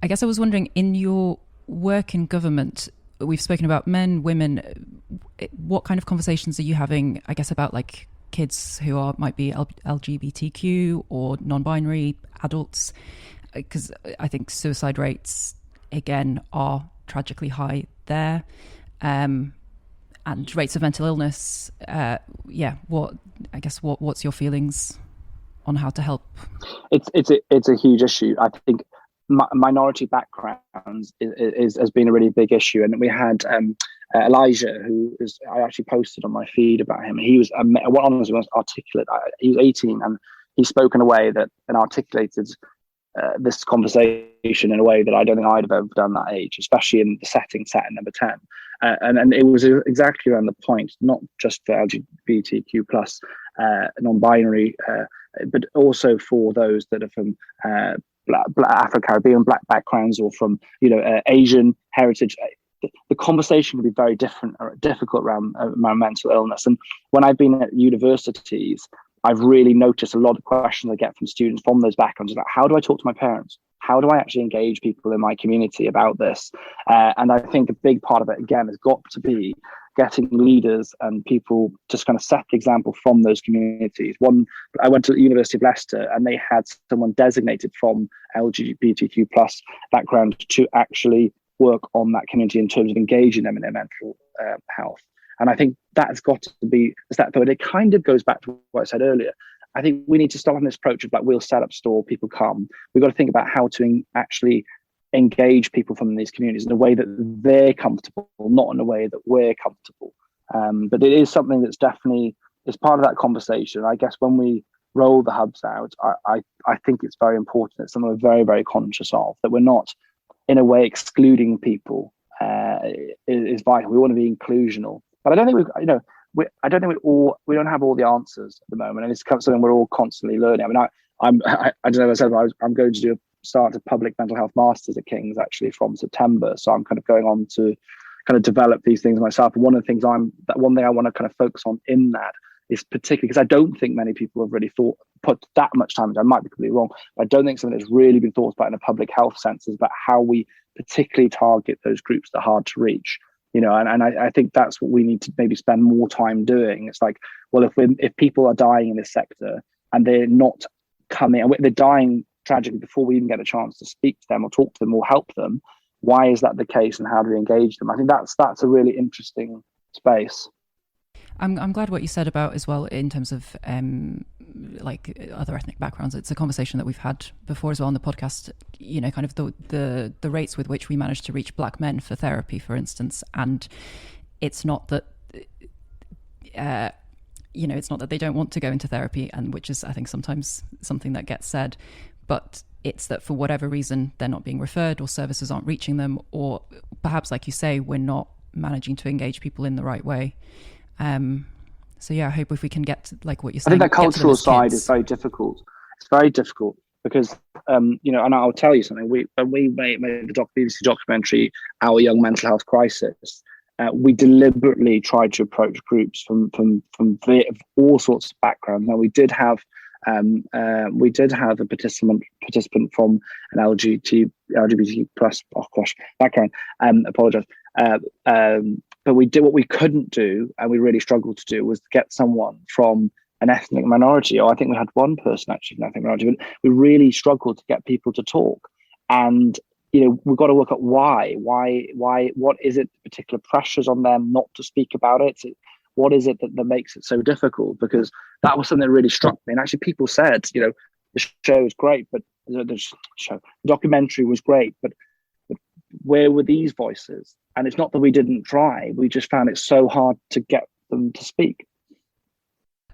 I guess I was wondering, in your work in government, we've spoken about men, women. What kind of conversations are you having, I guess, about like kids who might be LGBTQ or non-binary adults? Because I think suicide rates, again, are tragically high there. And rates of mental illness. What's your feelings on how to help? It's a huge issue. I think minority backgrounds has been a really big issue, and we had Elijah, I actually posted on my feed about him. He was honestly most articulate. He was 18, and he spoke in a way that and articulated this conversation in a way that I don't think I'd have ever done that age, especially in the setting set in number 10. And it was exactly around the point, not just for LGBTQ plus non-binary, but also for those that are from Black Afro-Caribbean, Black backgrounds, or from Asian heritage. The conversation can be very different or difficult around mental illness. And when I've been at universities, I've really noticed a lot of questions I get from students from those backgrounds about how do I talk to my parents? How do I actually engage people in my community about this? And I think a big part of it, again, has got to be getting leaders and people just kind of set the example from those communities. I went to the University of Leicester, and they had someone designated from LGBTQ plus background to actually work on that community in terms of engaging them in their mental health. And I think that's got to be a step forward. It kind of goes back to what I said earlier. I think we need to start on this approach of like, we'll set up store, people come. We've got to think about how to actually engage people from these communities in a way that they're comfortable, not in a way that we're comfortable. But it is something that's definitely is part of that conversation. I guess when we roll the hubs out, I think it's very important. It's something we're very, very conscious of, that we're not in a way excluding people is vital. We want to be inclusional. But I don't think we don't have all the answers at the moment, and it's something we're all constantly learning. I mean, I don't know. As I said, I'm going to start a public mental health masters at King's actually from September, so I'm kind of going on to kind of develop these things myself. And one of the things one thing I want to kind of focus on in that is particularly because I don't think many people have really put that much time into. I might be completely wrong, but I don't think something that's really been thought about in a public health sense is about how we particularly target those groups that are hard to reach. And I think that's what we need to maybe spend more time doing. It's like, well, if people are dying in this sector and they're not coming, and they're dying tragically before we even get a chance to speak to them or talk to them or help them, why is that the case, and how do we engage them? I think that's a really interesting space. I'm glad what you said about as well in terms of like other ethnic backgrounds. It's a conversation that we've had before as well on the podcast, kind of the rates with which we manage to reach Black men for therapy, for instance. And it's not that, it's not that they don't want to go into therapy, and which is, I think, sometimes something that gets said, but it's that for whatever reason, they're not being referred, or services aren't reaching them, or perhaps, like you say, we're not managing to engage people in the right way. So yeah, I hope if we can get to, like what you're saying, I think that cultural side is very difficult. It's very difficult because, and I'll tell you something. When we made the BBC documentary, Our Young Mental Health Crisis, we deliberately tried to approach groups from all sorts of backgrounds. Now we did have a participant from an LGBT plus background. Apologise. But we did what we couldn't do, and we really struggled to do, was to get someone from an ethnic minority. Or I think we had one person actually from an ethnic minority, but we really struggled to get people to talk. And we've got to work out why, what is it, particular pressures on them not to speak about it? What is it that makes it so difficult? Because that was something that really struck me. And actually people said, the show was great, but the documentary was great, but where were these voices? And it's not that we didn't try, we just found it so hard to get them to speak.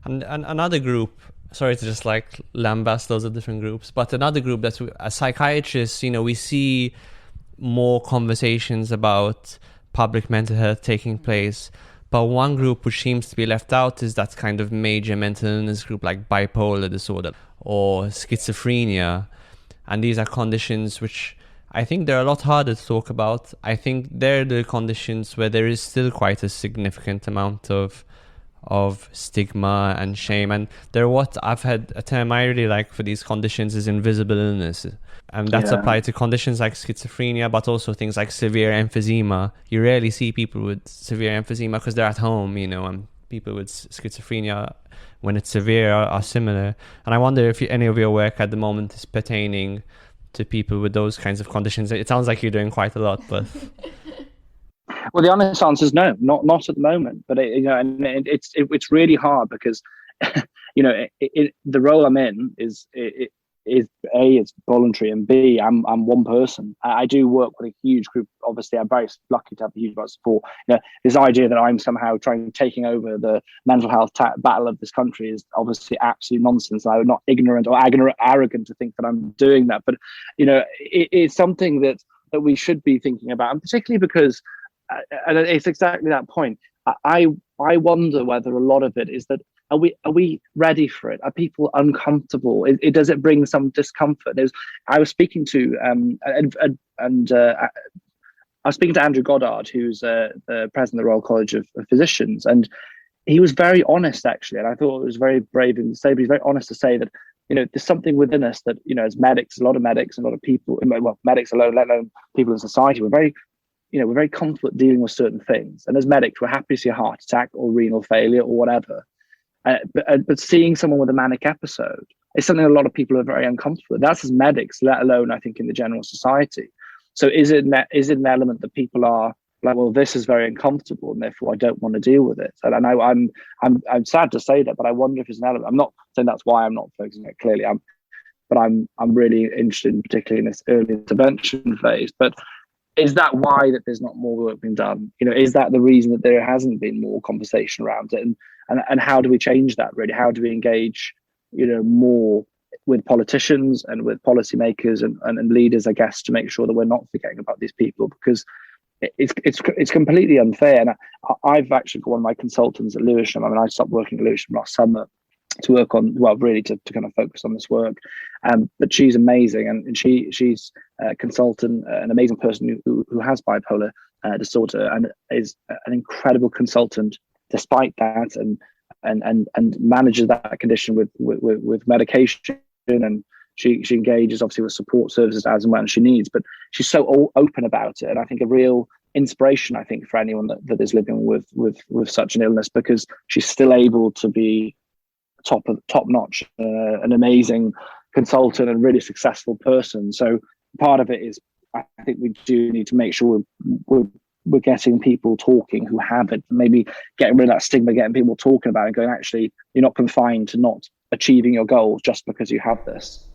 And another group, sorry to just like lambast those of different groups, but another group that's, as psychiatrists, we see more conversations about public mental health taking place. But one group which seems to be left out is that kind of major mental illness group like bipolar disorder or schizophrenia. And these are conditions which I think they're a lot harder to talk about. I think they're the conditions where there is still quite a significant amount of stigma and shame. And they're what I've had a term I really like for these conditions is invisible illness. And that's applied to conditions like schizophrenia, but also things like severe emphysema. You rarely see people with severe emphysema because they're at home, and people with schizophrenia, when it's severe, are similar. And I wonder if any of your work at the moment is pertaining to people with those kinds of conditions. It sounds like you're doing quite a lot, but... Well, the honest answer is no, not at the moment. But it's really hard because the role I'm in is A, it's voluntary, and B, I'm one person. I do work with a huge group. Obviously, I'm very lucky to have a huge amount of support. This idea that I'm somehow taking over the mental health battle of this country is obviously absolute nonsense. I'm not ignorant or arrogant to think that I'm doing that, but it's something that we should be thinking about, and particularly because, and it's exactly that point. I wonder whether a lot of it is that. Are we ready for it? Are people uncomfortable? Does it bring some discomfort? I was speaking to I was speaking to Andrew Goddard, who's the president of the Royal College of Physicians, and he was very honest actually, and I thought it was very brave and say, but he's very honest to say that there's something within us that as medics, a lot of medics, and a lot of people, well, medics alone, let alone people in society, we're very comfortable dealing with certain things, and as medics, we're happy to see a heart attack or renal failure or whatever. But seeing someone with a manic episode is something a lot of people are very uncomfortable with. That's as medics, let alone I think in the general society. So is it an element that people are like, well, this is very uncomfortable and therefore I don't want to deal with it? And I know I'm sad to say that, but I wonder if it's an element. I'm not saying that's why I'm not focusing on it clearly. I'm really interested in particularly in this early intervention phase. But is that why that there's not more work being done? Is that the reason that there hasn't been more conversation around it? And how do we change that really? How do we engage, more with politicians and with policymakers and leaders, I guess, to make sure that we're not forgetting about these people, because it's completely unfair. And I've actually got one of my consultants at Lewisham. I stopped working at Lewisham last summer to work on, really to kind of focus on this work. But she's amazing, and she's a consultant, an amazing person who has bipolar disorder and is an incredible consultant despite that, and manages that condition with medication, and she engages obviously with support services as and when she needs, but she's so open about it, and I think a real inspiration, I think, for anyone that is living with such an illness, because she's still able to be top notch, an amazing consultant and really successful person. So part of it is, I think we do need to make sure we're getting people talking who have it, maybe getting rid of that stigma, getting people talking about it and going, actually, you're not confined to not achieving your goals just because you have this.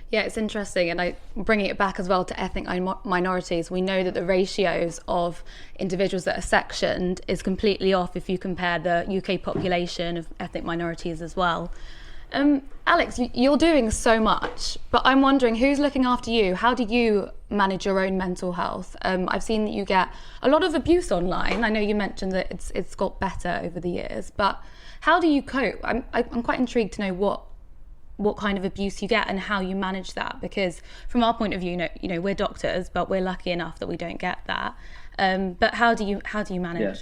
Yeah, it's interesting, and bringing it back as well to ethnic minorities, we know that the ratios of individuals that are sectioned is completely off if you compare the UK population of ethnic minorities as well. Alex, you're doing so much, but I'm wondering who's looking after you? How do you manage your own mental health? I've seen that you get a lot of abuse online. I know you mentioned that it's got better over the years, but how do you cope? I'm quite intrigued to know what kind of abuse you get and how you manage that, because from our point of view, we're doctors, but we're lucky enough that we don't get that. But how do you manage?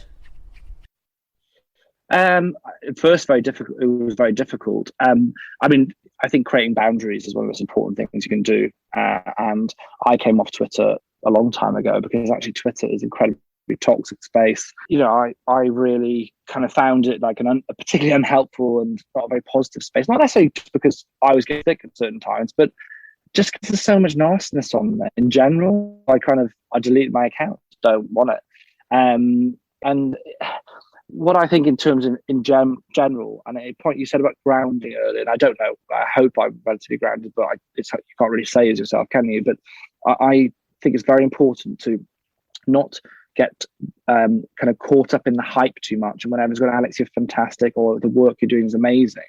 First, very difficult. It was very difficult. I think creating boundaries is one of the most important things you can do. And I came off Twitter a long time ago because actually Twitter is incredibly toxic space. I really kind of found it like a particularly unhelpful and not a very positive space. Not necessarily just because I was getting sick at certain times, but just because there's so much nastiness on there in general. I deleted my account. Don't want it. And what I think in terms of in general, and a point you said about grounding earlier, and I don't know, I hope I'm relatively grounded, but you can't really say as yourself, can you? But I think it's very important to not get kind of caught up in the hype too much. And when everyone's going, Alex, you're fantastic, or the work you're doing is amazing,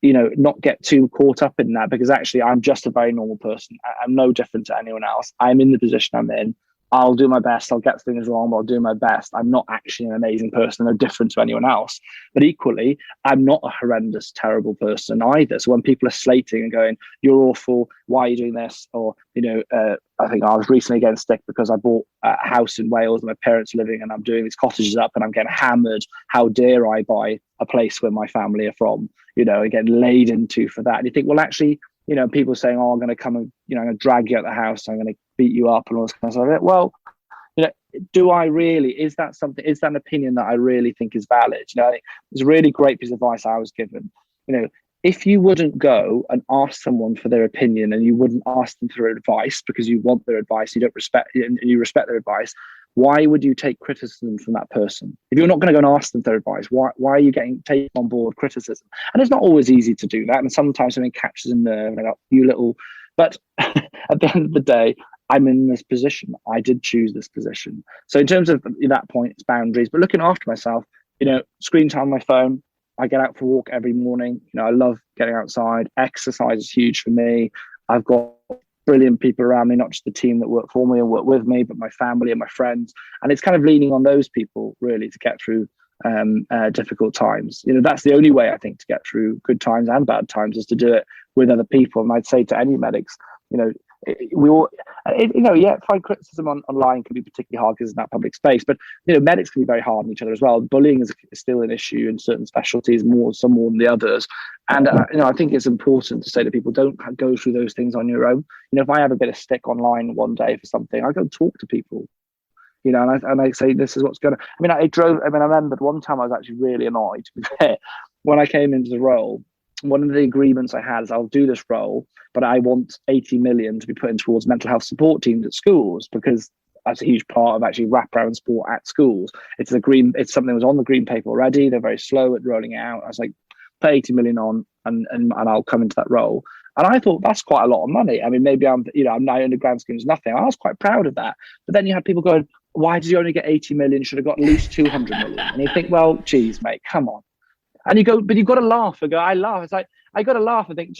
not get too caught up in that, because actually I'm just a very normal person. I'm no different to anyone else. I'm in the position I'm in. I'll do my best. I'll get things wrong, but I'll do my best. I'm not actually an amazing person, no different to anyone else. But equally, I'm not a horrendous, terrible person either. So when people are slating and going, you're awful, why are you doing this? Or, I think I was recently getting stick because I bought a house in Wales and my parents are living, and I'm doing these cottages up and I'm getting hammered. How dare I buy a place where my family are from, and get laid into for that. And you think, well, actually, people saying, oh, I'm going to come and, I'm going to drag you out of the house. I'm going to beat you up and all this kind of stuff. Well, do I really, is that an opinion that I really think is valid? I think there's a really great piece of advice I was given. If you wouldn't go and ask someone for their opinion, and you wouldn't ask them for their advice because you want their advice, you don't respect, and you respect their advice, why would you take criticism from that person? If you're not going to go and ask them their advice, why are you taking on board criticism? And it's not always easy to do that. And sometimes something catches a nerve and I go, you little, but at the end of the day, I'm in this position. I did choose this position. So in terms of that point, it's boundaries, but looking after myself, screen time on my phone. I get out for a walk every morning. I love getting outside. Exercise is huge for me. I've got brilliant people around me, not just the team that work for me and work with me, but my family and my friends. And it's kind of leaning on those people really to get through difficult times. That's the only way I think to get through good times and bad times, is to do it with other people. And I'd say to any medics, we all, find criticism online can be particularly hard because it's in that public space, but medics can be very hard on each other as well. Bullying is still an issue in certain specialties, some more than the others. And I think it's important to say to people, don't go through those things on your own. If I have a bit of stick online one day for something, I go talk to people. And I say, this is what's going on. I remember one time I was actually really annoyed. When I came into the role, one of the agreements I had is I'll do this role, but I want 80 million to be put in towards mental health support teams at schools, because that's a huge part of actually wraparound support at schools. It's something that was on the green paper already. They're very slow at rolling it out. I was like, put 80 million on and I'll come into that role. And I thought that's quite a lot of money. Maybe I'm now in the grand scheme is nothing. I was quite proud of that. But then you had people going, why did you only get 80 million? Should have got at least 200 million. And you think, well, geez, mate, come on. And you go, but you've got to laugh. I laugh. It's like, I got to laugh and think,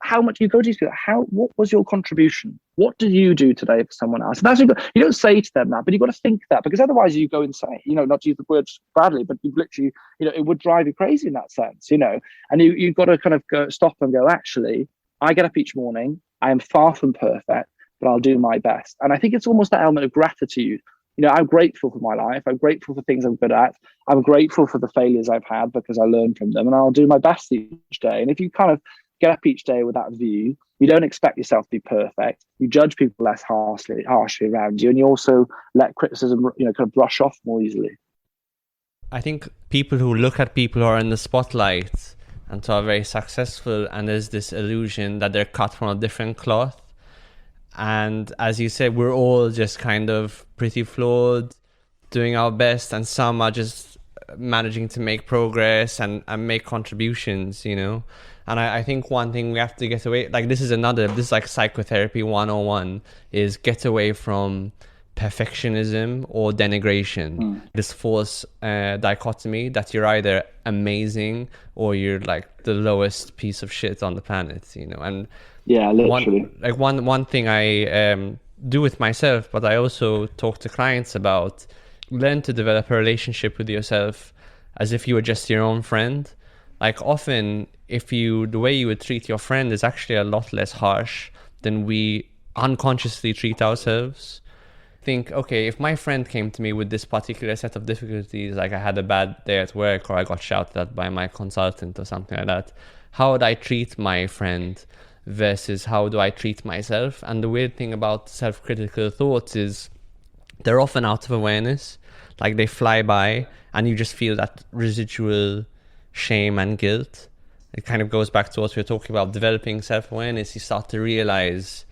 how much you go to these people? What was your contribution? What did you do today for someone else? And that's, you don't say to them that, but you've got to think that, because otherwise you go insane, not to use the words badly, but you've literally, it would drive you crazy in that sense, and you've got to kind of go stop and go, actually, I get up each morning. I am far from perfect, but I'll do my best. And I think it's almost that element of gratitude. I'm grateful for my life. I'm grateful for things I'm good at. I'm grateful for the failures I've had because I learned from them, and I'll do my best each day. And if you kind of get up each day with that view, you don't expect yourself to be perfect. You judge people less harshly around you, and you also let criticism, kind of brush off more easily. I think people who look at people who are in the spotlight and who are very successful, and there's this illusion that they're cut from a different cloth. And as you said, we're all just kind of pretty flawed, doing our best, and some are just managing to make progress and make contributions, And I think one thing we have to get away, this is like psychotherapy 101, is get away from perfectionism or denigration. This false dichotomy that you're either amazing or you're like the lowest piece of shit on the planet, And yeah, literally. One thing I do with myself, but I also talk to clients about, learn to develop a relationship with yourself as if you were just your own friend. Often, the way you would treat your friend is actually a lot less harsh than we unconsciously treat ourselves. Think, okay, if my friend came to me with this particular set of difficulties, like I had a bad day at work or I got shouted at by my consultant or something like that, how would I treat my friend versus how do I treat myself? And the weird thing about self-critical thoughts is they're often out of awareness. They fly by and you just feel that residual shame and guilt. it kind of goes back to what we were talking about, developing self-awareness. You start to realize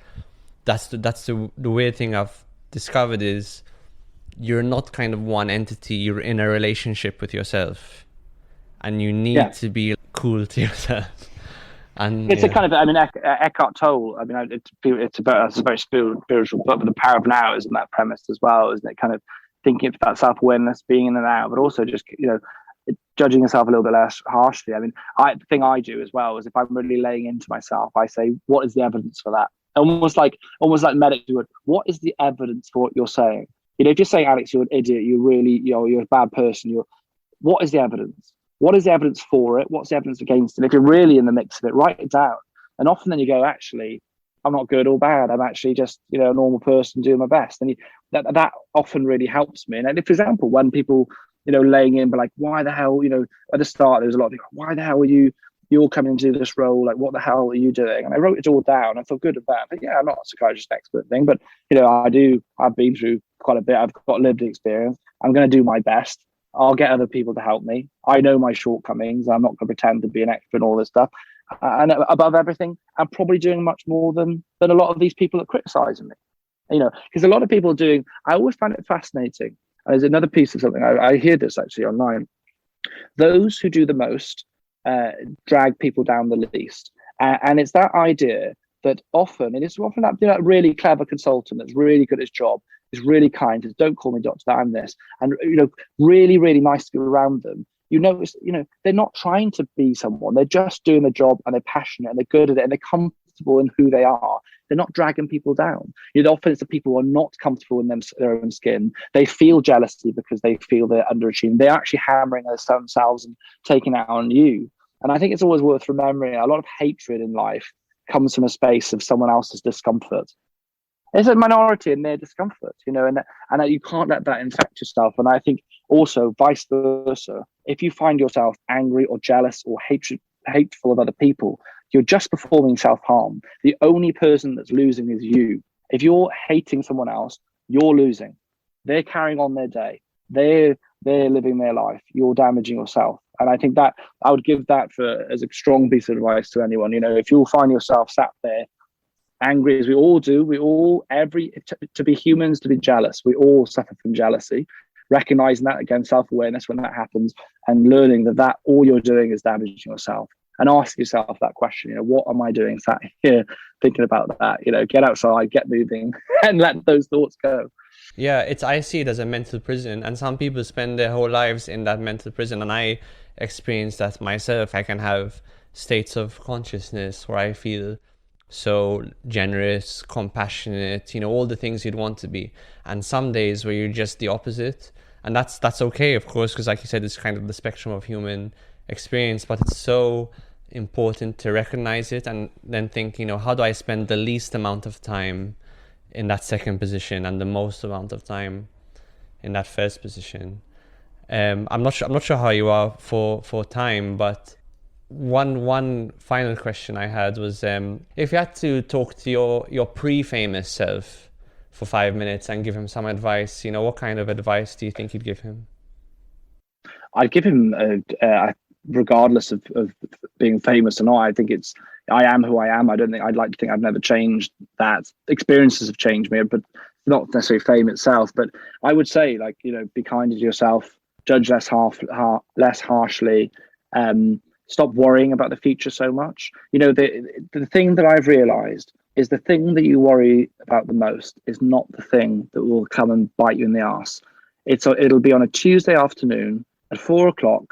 that's the weird thing I've discovered is you're not kind of one entity, you're in a relationship with yourself, and you need to be cool to yourself. And it's a kind of, I mean, Eckhart Tolle, I mean, it's a very spiritual book, but The Power of Now isn't that premise as well, isn't it? Kind of thinking of that self-awareness, being in the now, but also just, judging yourself a little bit less harshly. I mean, the thing I do as well is if I'm really laying into myself, I say, what is the evidence for that? Almost like medics would. What is the evidence for what you're saying? If you're saying, Alex, you're an idiot, you're a bad person, what is the evidence? What is the evidence for it? What's the evidence against it? If you're really in the mix of it, write it down. And often then you go, actually, I'm not good or bad. I'm actually just, a normal person doing my best. And that often really helps me. And for example, when people, laying in, but like, why the hell, at the start, there's a lot of people, why the hell are you're coming into this role? Like, what the hell are you doing? And I wrote it all down. I felt good about it. But yeah, I'm not a psychiatrist expert thing, but, I've been through quite a bit. I've got lived experience. I'm going to do my best. I'll get other people to help me. I know my shortcomings. I'm not going to pretend to be an expert in all this stuff. And above everything, I'm probably doing much more than a lot of these people that criticizing me. Because a lot of people are doing, I always find it fascinating. And there's another piece of something, I hear this actually online. Those who do the most drag people down the least. And it's that idea that often, and it's often that really clever consultant that's really good at his job, is really kind, says, don't call me doctor, I'm this, and really, really nice to be around them. You notice, they're not trying to be someone, they're just doing the job, and they're passionate and they're good at it and they're comfortable in who they are. They're not dragging people down. Often it's the people who are not comfortable in their own skin. They feel jealousy because they feel they're underachieving. They're actually hammering themselves and taking out on you. And I think it's always worth remembering a lot of hatred in life comes from a space of someone else's discomfort. There's a minority in their discomfort, and that you can't let that infect yourself. And I think also vice versa, if you find yourself angry or jealous or hateful of other people, you're just performing self-harm. The only person that's losing is you. If you're hating someone else, you're losing. They're carrying on their day. They're living their life. You're damaging yourself. And I think that I would give that as a strong piece of advice to anyone. If you'll find yourself sat there angry, as we all do, to be humans, to be jealous, we all suffer from jealousy. Recognizing that, again, self-awareness when that happens, and learning that all you're doing is damaging yourself, and ask yourself that question, what am I doing sat here thinking about that? Get outside, get moving, and let those thoughts go. Yeah, I see it as a mental prison, and some people spend their whole lives in that mental prison, and I experience that myself. I can have states of consciousness where I feel so generous, compassionate, all the things you'd want to be, and some days where you're just the opposite, and that's okay, of course, because like you said, it's kind of the spectrum of human experience, but it's so important to recognize it and then think, how do I spend the least amount of time in that second position and the most amount of time in that first position. I'm not sure how you are for time, but one final question I had was, if you had to talk to your pre-famous self for 5 minutes and give him some advice, what kind of advice do you think you'd give him? I'd give him, regardless of being famous or not, I think I am who I am. I'd like to think I've never changed that. Experiences have changed me, but not necessarily fame itself. But I would say, be kind to yourself, judge less harshly, stop worrying about the future so much. The thing that I've realized is the thing that you worry about the most is not the thing that will come and bite you in the arse. It'll be on a Tuesday afternoon at 4:00,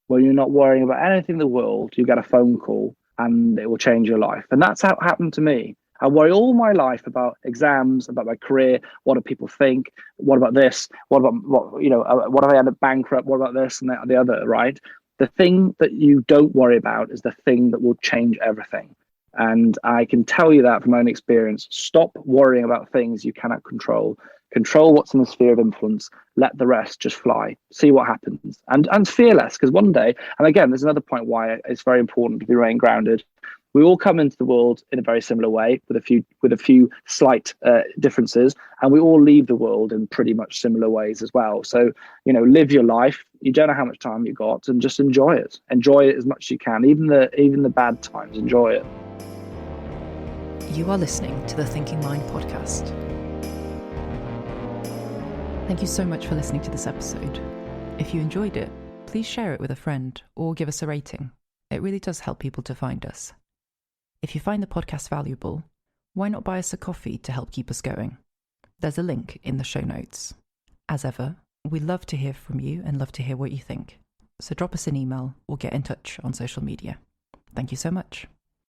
when you're not worrying about anything in the world. You get a phone call and it will change your life. And that's how it happened to me. I worry all my life about exams, about my career. What do people think? What about this? What if I end up bankrupt? What about this and that, the other, right? The thing that you don't worry about is the thing that will change everything. And I can tell you that from my own experience. Stop worrying about things you cannot control. Control what's in the sphere of influence. Let the rest just fly. See what happens. And fearless, because one day, and again, there's another point why it's very important to be remain grounded. We all come into the world in a very similar way, with a few slight differences, and we all leave the world in pretty much similar ways as well. So, live your life. You don't know how much time you got, and just enjoy it. Enjoy it as much as you can, even the bad times. Enjoy it. You are listening to the Thinking Mind podcast. Thank you so much for listening to this episode. If you enjoyed it, please share it with a friend or give us a rating. It really does help people to find us. If you find the podcast valuable, why not buy us a coffee to help keep us going? There's a link in the show notes. As ever, we love to hear from you and love to hear what you think. So drop us an email or get in touch on social media. Thank you so much.